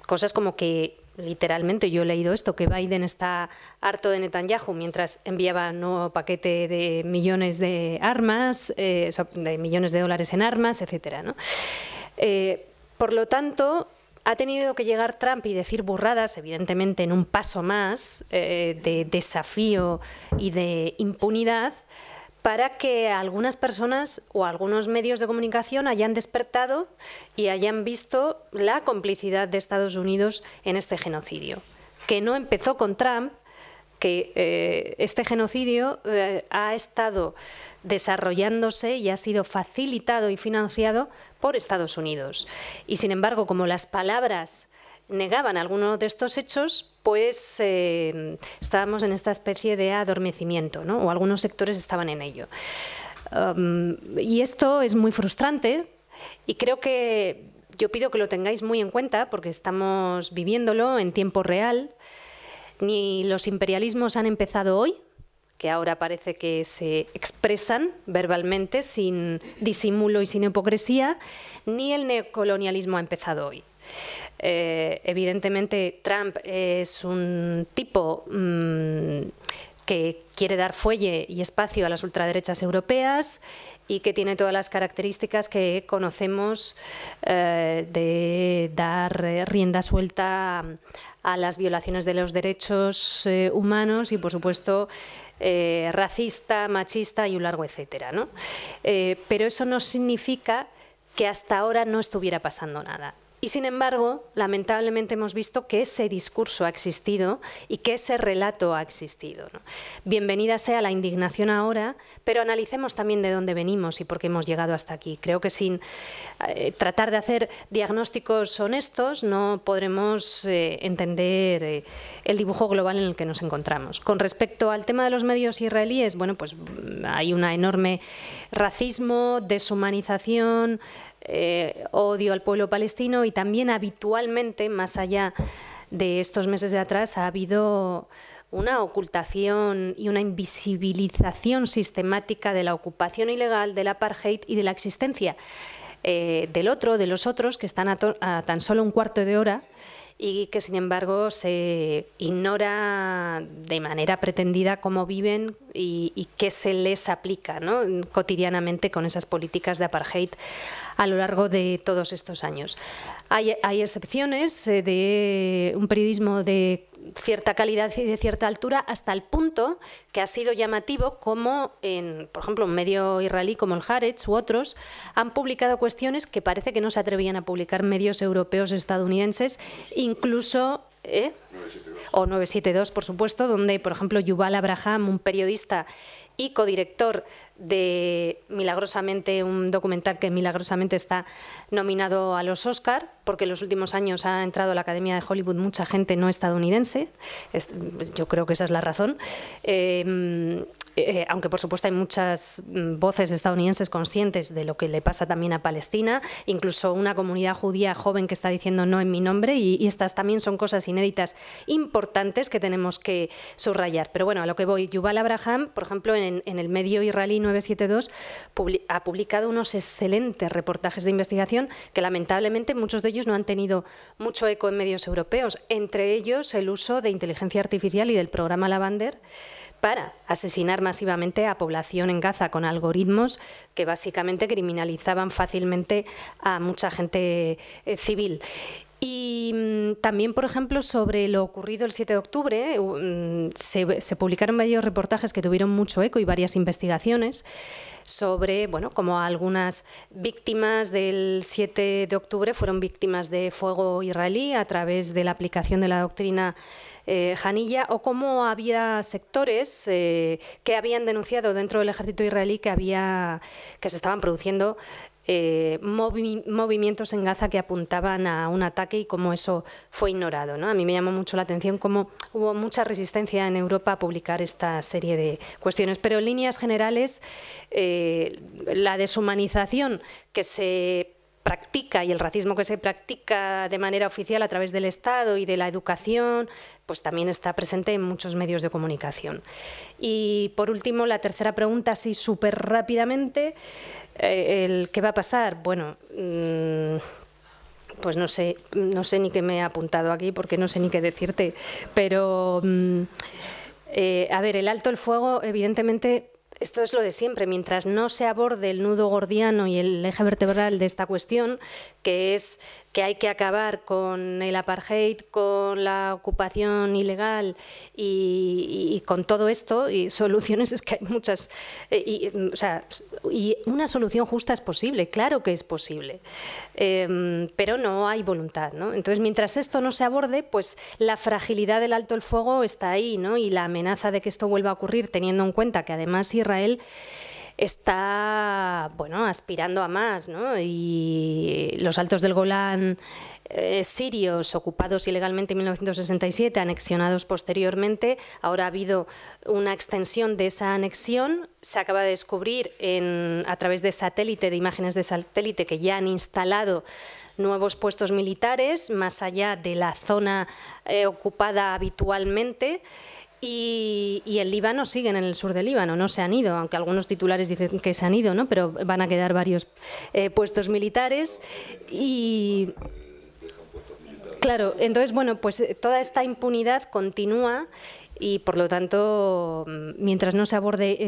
cosas como que, literalmente, yo he leído esto, que Biden está harto de Netanyahu mientras enviaba un nuevo paquete de millones de armas, de millones de dólares en armas, etcétera, ¿no? Por lo tanto, ha tenido que llegar Trump y decir burradas, evidentemente en un paso más de desafío y de impunidad, para que algunas personas o algunos medios de comunicación hayan despertado y hayan visto la complicidad de Estados Unidos en este genocidio, que no empezó con Trump, que este genocidio ha estado desarrollándose y ha sido facilitado y financiado por Estados Unidos. Y sin embargo, como las palabras negaban algunos de estos hechos, pues estábamos en esta especie de adormecimiento, ¿no? O algunos sectores estaban en ello. Y esto es muy frustrante y creo que yo pido que lo tengáis muy en cuenta porque estamos viviéndolo en tiempo real. Ni los imperialismos han empezado hoy, que ahora parece que se expresan verbalmente sin disimulo y sin hipocresía, ni el neocolonialismo ha empezado hoy. Evidentemente Trump es un tipo que quiere dar fuelle y espacio a las ultraderechas europeas y que tiene todas las características que conocemos de dar rienda suelta a las violaciones de los derechos humanos y, por supuesto, racista, machista y un largo etcétera, ¿no? Pero eso no significa que hasta ahora no estuviera pasando nada. Y sin embargo, lamentablemente hemos visto que ese discurso ha existido y que ese relato ha existido, ¿no? Bienvenida sea la indignación ahora, pero analicemos también de dónde venimos y por qué hemos llegado hasta aquí. Creo que sin tratar de hacer diagnósticos honestos no podremos entender el dibujo global en el que nos encontramos. Con respecto al tema de los medios israelíes, bueno, pues hay un enorme racismo, deshumanización, odio al pueblo palestino y también habitualmente, más allá de estos meses de atrás, ha habido una ocultación y una invisibilización sistemática de la ocupación ilegal, del apartheid y de la existencia del otro, de los otros, que están a tan solo un cuarto de hora y que sin embargo se ignora de manera pretendida cómo viven y qué se les aplica, ¿no? Cotidianamente con esas políticas de apartheid a lo largo de todos estos años. Hay excepciones de un periodismo de cierta calidad y de cierta altura, hasta el punto que ha sido llamativo como, por ejemplo, un medio israelí como el Haaretz u otros han publicado cuestiones que parece que no se atrevían a publicar medios europeos, estadounidenses, incluso... O 972, por supuesto, donde, por ejemplo, Yuval Abraham, un periodista y codirector de milagrosamente un documental que milagrosamente está nominado a los Oscar, porque en los últimos años ha entrado a la Academia de Hollywood mucha gente no estadounidense, yo creo que esa es la razón, aunque por supuesto hay muchas voces estadounidenses conscientes de lo que le pasa también a Palestina, incluso una comunidad judía joven que está diciendo no en mi nombre, y estas también son cosas inéditas importantes que tenemos que subrayar. Pero bueno, a lo que voy, Yuval Abraham, por ejemplo, en el medio israelí 972 ha publicado unos excelentes reportajes de investigación que lamentablemente muchos de ellos no han tenido mucho eco en medios europeos, entre ellos el uso de inteligencia artificial y del programa Lavander para asesinar masivamente a población en Gaza con algoritmos que básicamente criminalizaban fácilmente a mucha gente civil. Y también, por ejemplo, sobre lo ocurrido el 7 de octubre, se publicaron varios reportajes que tuvieron mucho eco y varias investigaciones sobre, bueno, cómo algunas víctimas del 7 de octubre fueron víctimas de fuego israelí a través de la aplicación de la doctrina Janilla, o cómo había sectores que habían denunciado dentro del ejército israelí que se estaban produciendo movimientos en Gaza que apuntaban a un ataque y cómo eso fue ignorado, ¿no? A mí me llamó mucho la atención cómo hubo mucha resistencia en Europa a publicar esta serie de cuestiones, pero en líneas generales la deshumanización que se practica y el racismo que se practica de manera oficial a través del Estado y de la educación, pues también está presente en muchos medios de comunicación. Y por último, la tercera pregunta, así súper rápidamente, ¿qué va a pasar? Bueno, pues no sé ni qué me he apuntado aquí porque no sé ni qué decirte, pero a ver, el alto el fuego, evidentemente. Esto es lo de siempre, mientras no se aborde el nudo gordiano y el eje vertebral de esta cuestión, que es que hay que acabar con el apartheid, con la ocupación ilegal y con todo esto, y soluciones es que hay muchas, y una solución justa es posible, claro que es posible, pero no hay voluntad, ¿no? Entonces, mientras esto no se aborde, pues la fragilidad del alto el fuego está ahí, ¿no? Y la amenaza de que esto vuelva a ocurrir, teniendo en cuenta que además Israel está, bueno, aspirando a más, ¿no? Y los altos del Golán sirios, ocupados ilegalmente en 1967, anexionados posteriormente. Ahora ha habido una extensión de esa anexión. Se acaba de descubrir a través de satélite, de imágenes de satélite, que ya han instalado nuevos puestos militares más allá de la zona ocupada habitualmente. Y el Líbano siguen en el sur del Líbano, no se han ido, aunque algunos titulares dicen que se han ido, ¿no? Pero van a quedar varios puestos militares. Y claro, entonces, bueno, pues toda esta impunidad continúa y, por lo tanto, mientras no se aborde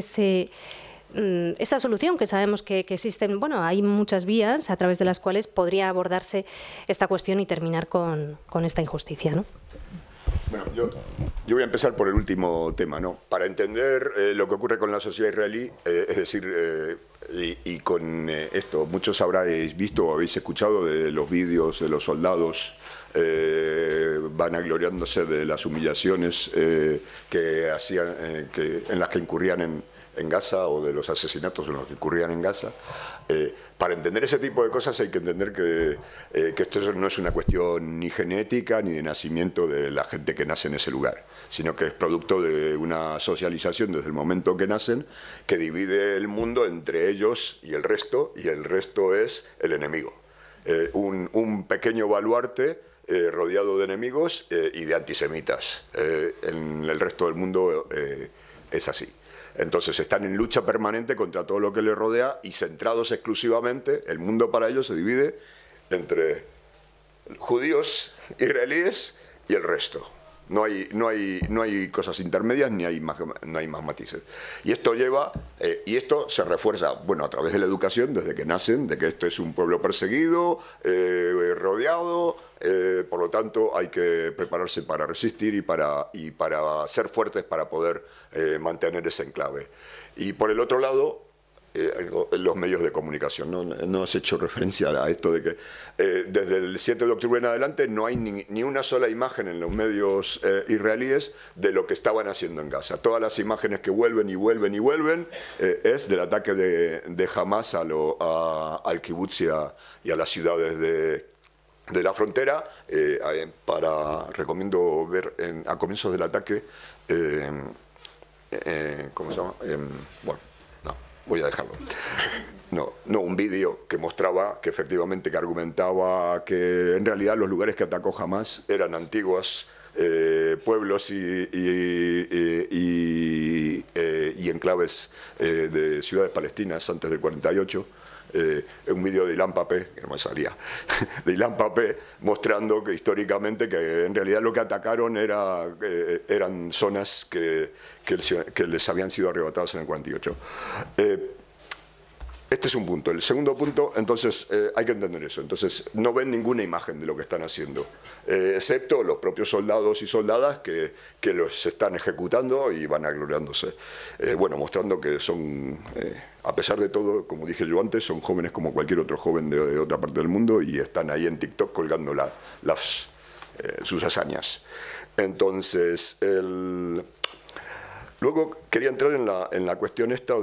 esa solución, que sabemos que existen, bueno, hay muchas vías a través de las cuales podría abordarse esta cuestión y terminar con esta injusticia, ¿no? Bueno, yo voy a empezar por el último tema, ¿no? Para entender lo que ocurre con la sociedad israelí, es decir, y con esto, muchos habréis visto o habéis escuchado de los vídeos de los soldados vanagloriándose de las humillaciones que hacían, en las que incurrían en Gaza, o de los asesinatos en los que incurrían en Gaza. Para entender ese tipo de cosas hay que entender que esto no es una cuestión ni genética ni de nacimiento de la gente que nace en ese lugar, sino que es producto de una socialización desde el momento que nacen, que divide el mundo entre ellos y el resto es el enemigo. Un pequeño baluarte rodeado de enemigos y de antisemitas. En el resto del mundo es así. Entonces están en lucha permanente contra todo lo que les rodea y centrados exclusivamente, el mundo para ellos se divide entre judíos, israelíes y el resto. No hay cosas intermedias ni hay más matices. Y esto y esto se refuerza, bueno, a través de la educación desde que nacen, de que esto es un pueblo perseguido, rodeado, por lo tanto hay que prepararse para resistir y para ser fuertes para poder mantener ese enclave. Y por el otro lado, los medios de comunicación. No has hecho referencia a esto de que desde el 7 de octubre en adelante no hay ni una sola imagen en los medios israelíes de lo que estaban haciendo en Gaza. Todas las imágenes que vuelven es del ataque de Hamas al kibutz y a las ciudades de la frontera. Recomiendo ver a comienzos del ataque, ¿cómo se llama? Bueno, voy a dejarlo. Un vídeo que mostraba, que efectivamente que argumentaba que en realidad los lugares que atacó Hamas eran antiguos pueblos y enclaves de ciudades palestinas antes del 48. Un vídeo de Ilan Pappé, que no me salía, de Ilan Pappé, mostrando que históricamente que en realidad lo que atacaron eran zonas que les habían sido arrebatadas en el 48. Este es un punto. El segundo punto, entonces, hay que entender eso. Entonces, no ven ninguna imagen de lo que están haciendo, excepto los propios soldados y soldadas que los están ejecutando y van agloriándose. Bueno, mostrando que son, a pesar de todo, como dije yo antes, son jóvenes como cualquier otro joven de otra parte del mundo y están ahí en TikTok colgando sus hazañas. Entonces, luego quería entrar en la cuestión esta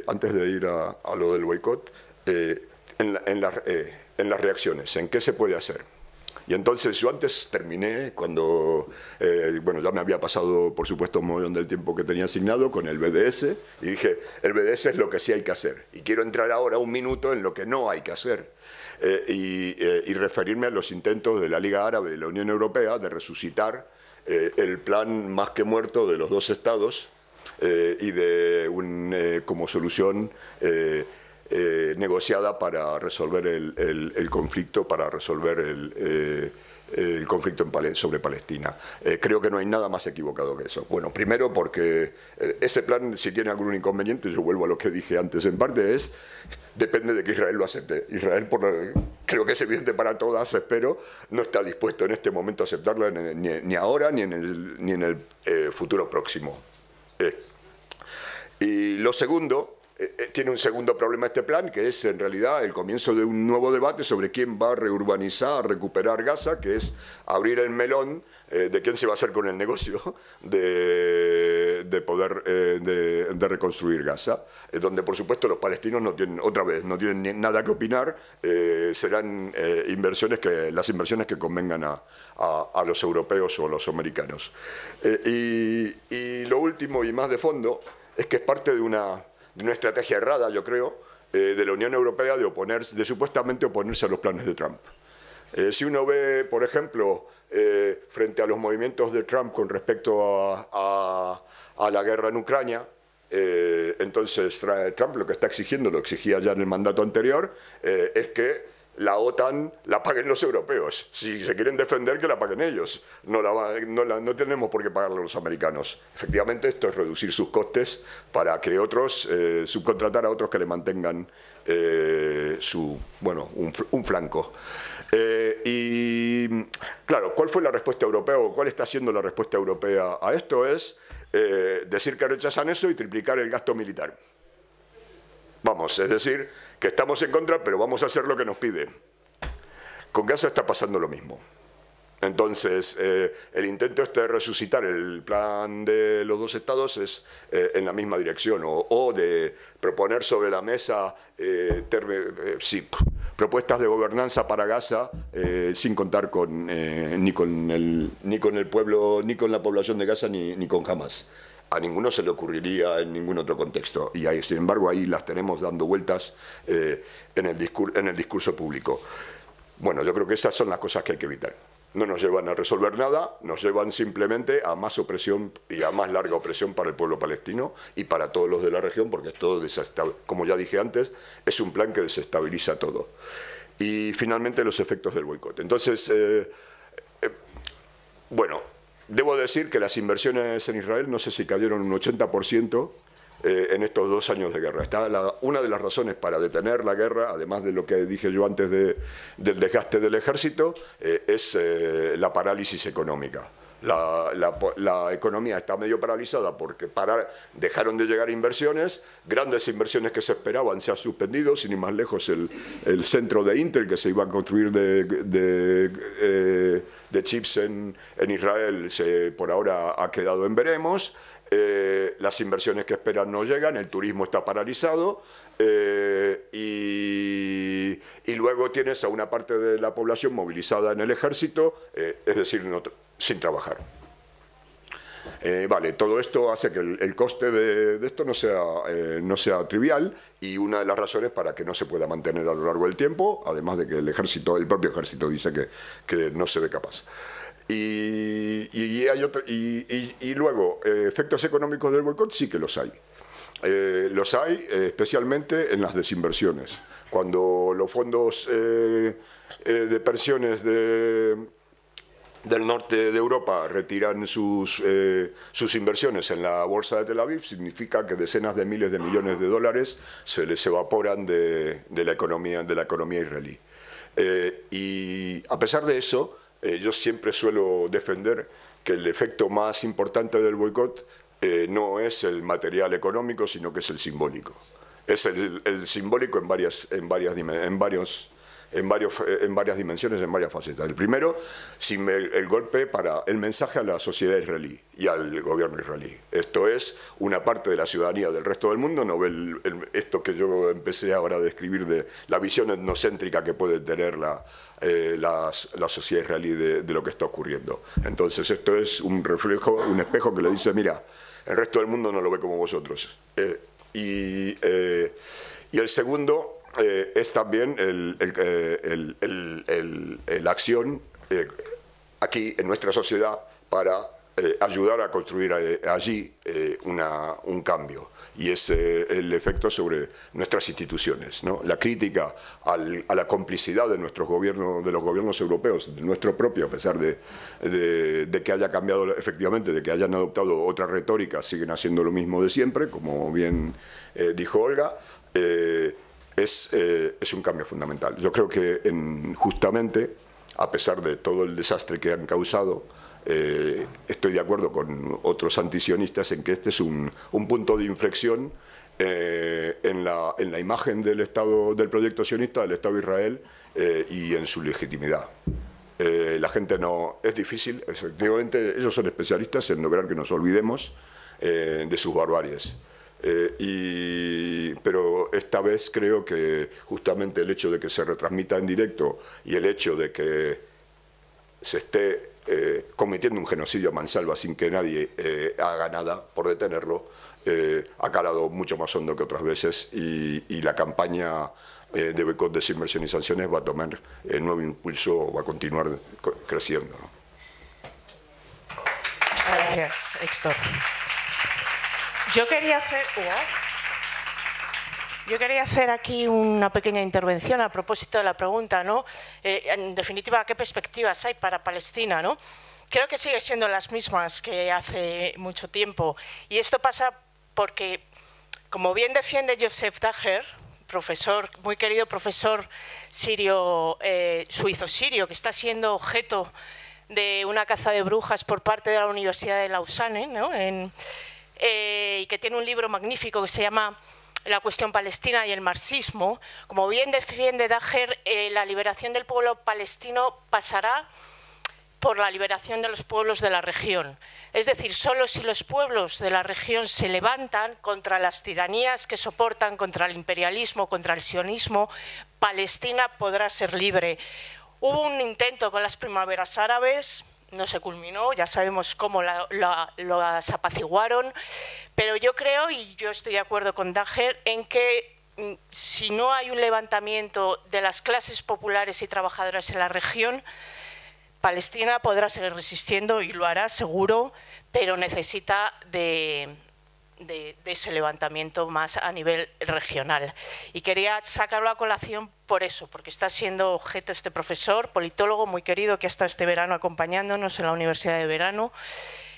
antes de ir a lo del boicot, en las reacciones, en qué se puede hacer. Y entonces yo antes terminé cuando, bueno, ya me había pasado, por supuesto, un montón del tiempo que tenía asignado con el BDS, y dije, el BDS es lo que sí hay que hacer. Y quiero entrar ahora un minuto en lo que no hay que hacer. Y referirme a los intentos de la Liga Árabe y de la Unión Europea de resucitar el plan más que muerto de los dos estados, y de como solución negociada para resolver el conflicto, sobre Palestina. Creo que no hay nada más equivocado que eso. Bueno, primero porque ese plan, si tiene algún inconveniente, yo vuelvo a lo que dije antes en parte, depende de que Israel lo acepte. Israel, creo que es evidente para todas, espero, no está dispuesto en este momento a aceptarlo ni ahora ni en el futuro próximo. Y lo segundo tiene un segundo problema este plan, que es en realidad el comienzo de un nuevo debate sobre quién va a reurbanizar, recuperar Gaza, que es abrir el melón de quién se va a hacer con el negocio de poder de reconstruir Gaza, donde por supuesto los palestinos no tienen, otra vez, no tienen nada que opinar, serán las inversiones que convengan a los europeos o a los americanos. Y lo último y más de fondo es que es parte de una estrategia errada, yo creo, de la Unión Europea de supuestamente oponerse a los planes de Trump. Si uno ve, por ejemplo, frente a los movimientos de Trump con respecto a la guerra en Ucrania, entonces Trump lo que está exigiendo, lo exigía ya en el mandato anterior, es que la OTAN la paguen los europeos. Si se quieren defender, que la paguen ellos. No tenemos por qué pagarlo los americanos. Efectivamente, esto es reducir sus costes para que otros, subcontratar a otros que le mantengan un flanco. Y claro, ¿cuál fue la respuesta europea o cuál está siendo la respuesta europea a esto? Es decir que rechazan eso y triplicar el gasto militar. Vamos, es decir, que estamos en contra, pero vamos a hacer lo que nos pide. Con Gaza está pasando lo mismo. Entonces, el intento de resucitar el plan de los dos estados es en la misma dirección, o de proponer sobre la mesa propuestas de gobernanza para Gaza sin contar ni con el pueblo, ni con la población de Gaza, ni con Hamas. A ninguno se le ocurriría en ningún otro contexto. Y ahí, sin embargo, ahí las tenemos dando vueltas en el discurso público. Bueno, yo creo que esas son las cosas que hay que evitar. No nos llevan a resolver nada, nos llevan simplemente a más opresión y a más larga opresión para el pueblo palestino y para todos los de la región, porque todo, como ya dije antes, es un plan que desestabiliza todo. Y finalmente los efectos del boicot. Entonces, bueno, debo decir que las inversiones en Israel no sé si cayeron un 80% en estos 2 años de guerra. Una de las razones para detener la guerra, además de lo que dije yo antes del desgaste del ejército, es la parálisis económica. La economía está medio paralizada porque dejaron de llegar inversiones, grandes inversiones que se esperaban se han suspendido, sin ir más lejos el centro de Intel que se iba a construir de chips en Israel por ahora ha quedado en veremos, las inversiones que esperan no llegan, el turismo está paralizado. Y luego tienes a una parte de la población movilizada en el ejército, es decir, sin trabajar. Vale, todo esto hace que el coste de esto no sea trivial, y una de las razones para que no se pueda mantener a lo largo del tiempo, además de que el propio ejército dice que no se ve capaz. Y luego, efectos económicos del boicot sí que los hay. Los hay especialmente en las desinversiones. Cuando los fondos de pensiones del norte de Europa retiran sus inversiones en la bolsa de Tel Aviv, significa que decenas de miles de millones de dólares se les evaporan de la economía israelí. Y a pesar de eso, yo siempre suelo defender que el efecto más importante del boicot no es el material económico, sino que es el simbólico. Es el simbólico en varias dimensiones, en varias facetas. El primero, el golpe para el mensaje a la sociedad israelí y al gobierno israelí. Esto es, una parte de la ciudadanía del resto del mundo no ve esto que yo empecé ahora a describir de la visión etnocéntrica que puede tener la sociedad israelí de lo que está ocurriendo. Entonces esto es un reflejo, un espejo que le dice, mira, el resto del mundo no lo ve como vosotros. Y el segundo es también la acción aquí en nuestra sociedad para ayudar a construir allí un cambio. Y es el efecto sobre nuestras instituciones, ¿no? La crítica a la complicidad de nuestros gobiernos, de los gobiernos europeos, de nuestro propio, a pesar de que haya cambiado, efectivamente, de que hayan adoptado otra retórica, siguen haciendo lo mismo de siempre, como bien dijo Olga, es un cambio fundamental. Yo creo que justamente, a pesar de todo el desastre que han causado, estoy de acuerdo con otros antisionistas en que este es un punto de inflexión en la imagen del Estado, del proyecto sionista, del Estado de Israel, y en su legitimidad. La gente no... Es difícil, efectivamente, ellos son especialistas en lograr que nos olvidemos de sus barbaries. Pero esta vez creo que justamente el hecho de que se retransmita en directo y el hecho de que se esté cometiendo un genocidio a mansalva sin que nadie haga nada por detenerlo, ha calado mucho más hondo que otras veces, y la campaña de boicot, desinversión y sanciones va a tomar nuevo impulso, va a continuar creciendo, ¿no? Gracias, Héctor. Yo quería hacer aquí una pequeña intervención a propósito de la pregunta, ¿no? En definitiva, ¿qué perspectivas hay para Palestina, ¿no? Creo que sigue siendo las mismas que hace mucho tiempo. Y esto pasa porque, como bien defiende Joseph Daher, profesor, muy querido profesor sirio, suizo-sirio, que está siendo objeto de una caza de brujas por parte de la Universidad de Lausanne, ¿no? Y que tiene un libro magnífico que se llama La cuestión palestina y el marxismo. Como bien defiende Daher, la liberación del pueblo palestino pasará por la liberación de los pueblos de la región. Es decir, solo si los pueblos de la región se levantan contra las tiranías que soportan, contra el imperialismo, contra el sionismo, Palestina podrá ser libre. Hubo un intento con las primaveras árabes, no se culminó, ya sabemos cómo las apaciguaron, pero yo creo, y yo estoy de acuerdo con Daher, en que si no hay un levantamiento de las clases populares y trabajadoras en la región, Palestina podrá seguir resistiendo y lo hará seguro, pero necesita de ese levantamiento más a nivel regional. Y quería sacarlo a colación por eso, porque está siendo objeto este profesor, politólogo muy querido, que ha estado este verano acompañándonos en la Universidad de Verano.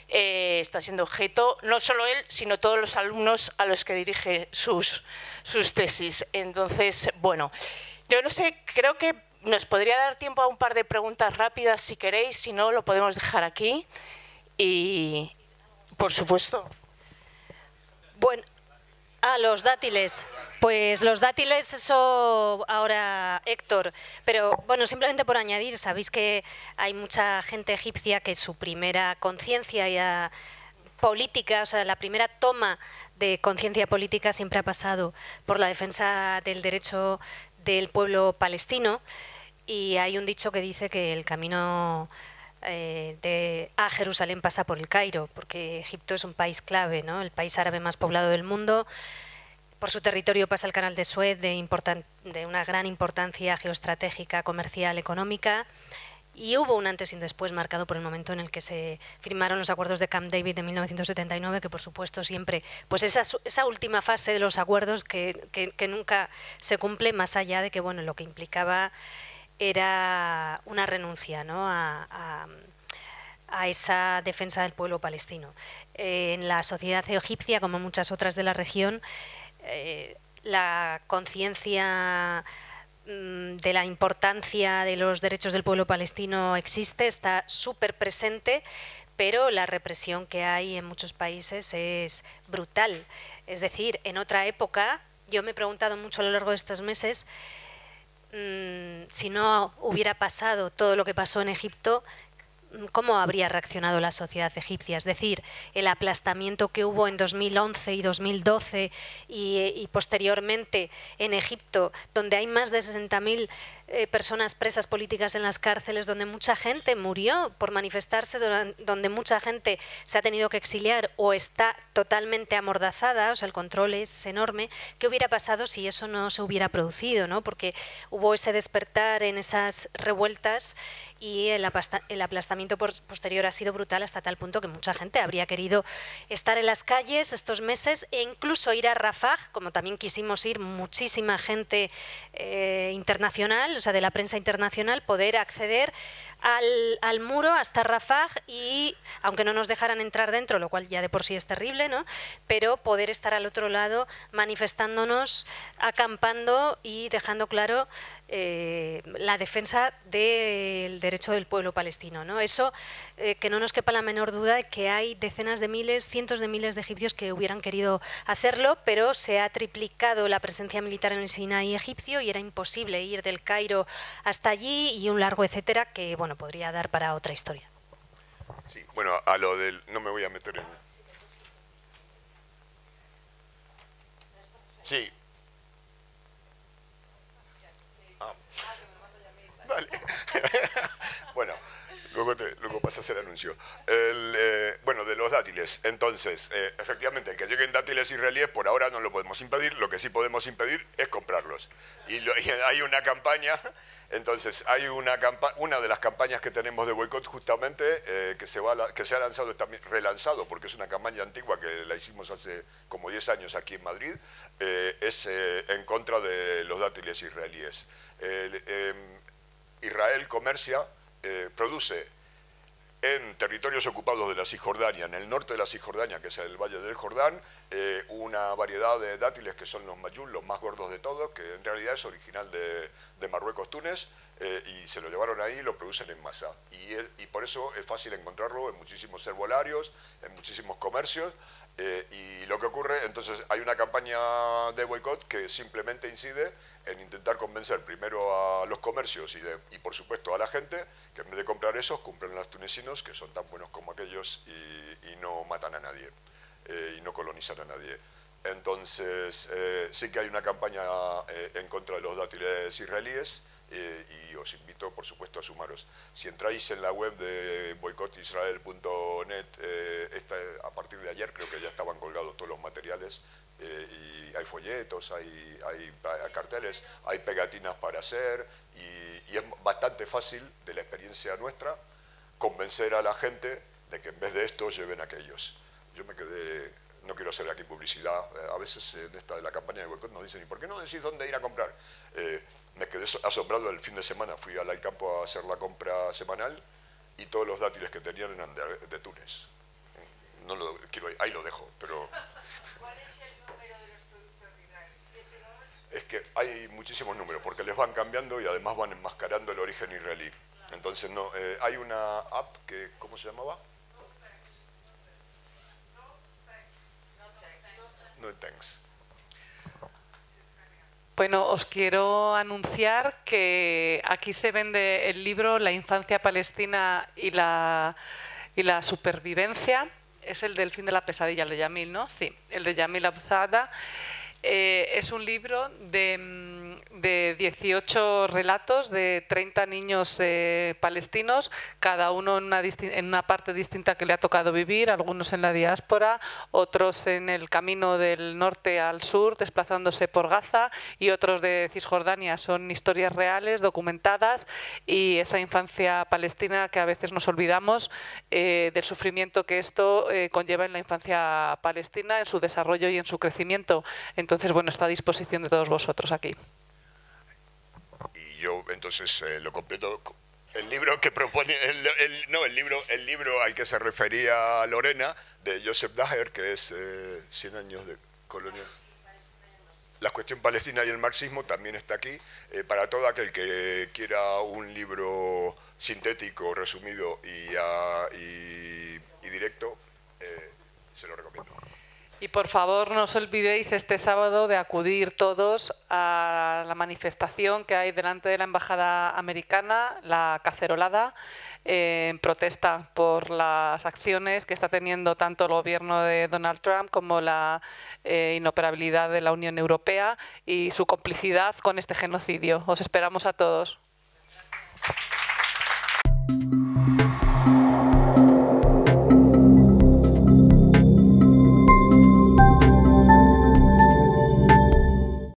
Está siendo objeto, no solo él, sino todos los alumnos a los que dirige sus tesis. Entonces, bueno, yo no sé, creo que nos podría dar tiempo a un par de preguntas rápidas si queréis, si no, lo podemos dejar aquí. Y, por supuesto... Bueno, los dátiles. Pues los dátiles, eso ahora Héctor, pero bueno, simplemente por añadir, sabéis que hay mucha gente egipcia que su primera conciencia política, o sea, la primera toma de conciencia política siempre ha pasado por la defensa del derecho del pueblo palestino, y hay un dicho que dice que el camino a Jerusalén pasa por el Cairo, porque Egipto es un país clave, ¿no? El país árabe más poblado del mundo. Por su territorio pasa el Canal de Suez, de una gran importancia geoestratégica, comercial, económica, y hubo un antes y un después marcado por el momento en el que se firmaron los acuerdos de Camp David de 1979, que por supuesto siempre, pues esa última fase de los acuerdos que nunca se cumple, más allá de que, bueno, lo que implicaba era una renuncia, ¿no?, a esa defensa del pueblo palestino. En la sociedad egipcia, como muchas otras de la región, la conciencia de la importancia de los derechos del pueblo palestino existe, está súper presente, pero la represión que hay en muchos países es brutal. Es decir, en otra época, yo me he preguntado mucho a lo largo de estos meses, si no hubiera pasado todo lo que pasó en Egipto, ¿cómo habría reaccionado la sociedad egipcia? Es decir, el aplastamiento que hubo en 2011 y 2012 y posteriormente en Egipto, donde hay más de 60.000 personas presas políticas en las cárceles, donde mucha gente murió por manifestarse, donde mucha gente se ha tenido que exiliar o está totalmente amordazada, o sea, el control es enorme. ¿Qué hubiera pasado si eso no se hubiera producido, ¿no? Porque hubo ese despertar en esas revueltas y el aplastamiento posterior ha sido brutal, hasta tal punto que mucha gente habría querido estar en las calles estos meses e incluso ir a Rafah, como también quisimos ir muchísima gente internacional, o sea, de la prensa internacional, poder acceder al muro hasta Rafah y, aunque no nos dejaran entrar dentro, lo cual ya de por sí es terrible, ¿no? Pero poder estar al otro lado manifestándonos, acampando y dejando claro la defensa del derecho del pueblo palestino, ¿no? Eso, que no nos quepa la menor duda de que hay decenas de miles, cientos de miles de egipcios que hubieran querido hacerlo, pero se ha triplicado la presencia militar en el Sinaí egipcio y era imposible ir del Cairo hasta allí, y un largo etcétera que, bueno, podría dar para otra historia. Sí, bueno, a lo del... no me voy a meter en... Sí. Vale. Bueno, luego pasas el anuncio. Bueno, de los dátiles. Entonces, efectivamente, que lleguen dátiles israelíes por ahora no lo podemos impedir. Lo que sí podemos impedir es comprarlos. Y hay una campaña. Entonces, hay una de las campañas que tenemos de boicot justamente que se ha lanzado, también relanzado, porque es una campaña antigua que la hicimos hace como 10 años aquí en Madrid, es en contra de los dátiles israelíes. Israel comercia, produce en territorios ocupados de la Cisjordania, en el norte de la Cisjordania, que es el Valle del Jordán, una variedad de dátiles que son los mayún, los más gordos de todos, que en realidad es original de Marruecos, Túnez, y se lo llevaron ahí y lo producen en masa. Y por eso es fácil encontrarlo en muchísimos herbolarios, en muchísimos comercios, y lo que ocurre, entonces hay una campaña de boicot que simplemente incide en intentar convencer primero a los comercios y por supuesto a la gente que en vez de comprar esos, compren los tunecinos, que son tan buenos como aquellos y no matan a nadie y no colonizan a nadie. Entonces sí que hay una campaña en contra de los dátiles israelíes y os invito por supuesto a sumaros. Si entráis en la web de boicotisrael.net, a partir de ayer creo que ya estaban colgados todos los materiales, y hay folletos, hay carteles, hay pegatinas para hacer, y es bastante fácil, de la experiencia nuestra, convencer a la gente de que en vez de esto lleven aquellos. Yo me quedé, no quiero hacer aquí publicidad, a veces en esta de la campaña de boicot nos dicen, ¿y por qué no decís dónde ir a comprar? Me quedé asombrado el fin de semana, fui al Alcampo a hacer la compra semanal y todos los dátiles que tenían eran de Túnez. No lo quiero, ahí lo dejo, pero... ¿Cuál es el número de los productos de Israel? Es que hay muchísimos números, porque les van cambiando y además van enmascarando el origen israelí. Entonces, no, hay una app que, ¿cómo se llamaba? No thanks. Bueno, os quiero anunciar que aquí se vende el libro La infancia palestina y la supervivencia. Es el del fin de la pesadilla, el de Yamil, ¿no? Sí, el de Yamil Absada. Es un libro de 18 relatos de 30 niños palestinos, cada uno en una parte distinta que le ha tocado vivir, algunos en la diáspora, otros en el camino del norte al sur, desplazándose por Gaza, y otros de Cisjordania. Son historias reales, documentadas, y esa infancia palestina que a veces nos olvidamos del sufrimiento que esto conlleva en la infancia palestina, en su desarrollo y en su crecimiento. Entonces, bueno, está a disposición de todos vosotros aquí. Y yo, entonces, lo completo. El libro que propone, el libro al que se refería Lorena, de Joseph Daher, que es 100 años de colonia. La cuestión palestina y el marxismo también está aquí. Para todo aquel que quiera un libro sintético, resumido y directo, se lo recomiendo. Y por favor no os olvidéis este sábado de acudir todos a la manifestación que hay delante de la Embajada Americana, la cacerolada, en protesta por las acciones que está teniendo tanto el gobierno de Donald Trump como la inoperabilidad de la Unión Europea y su complicidad con este genocidio. Os esperamos a todos.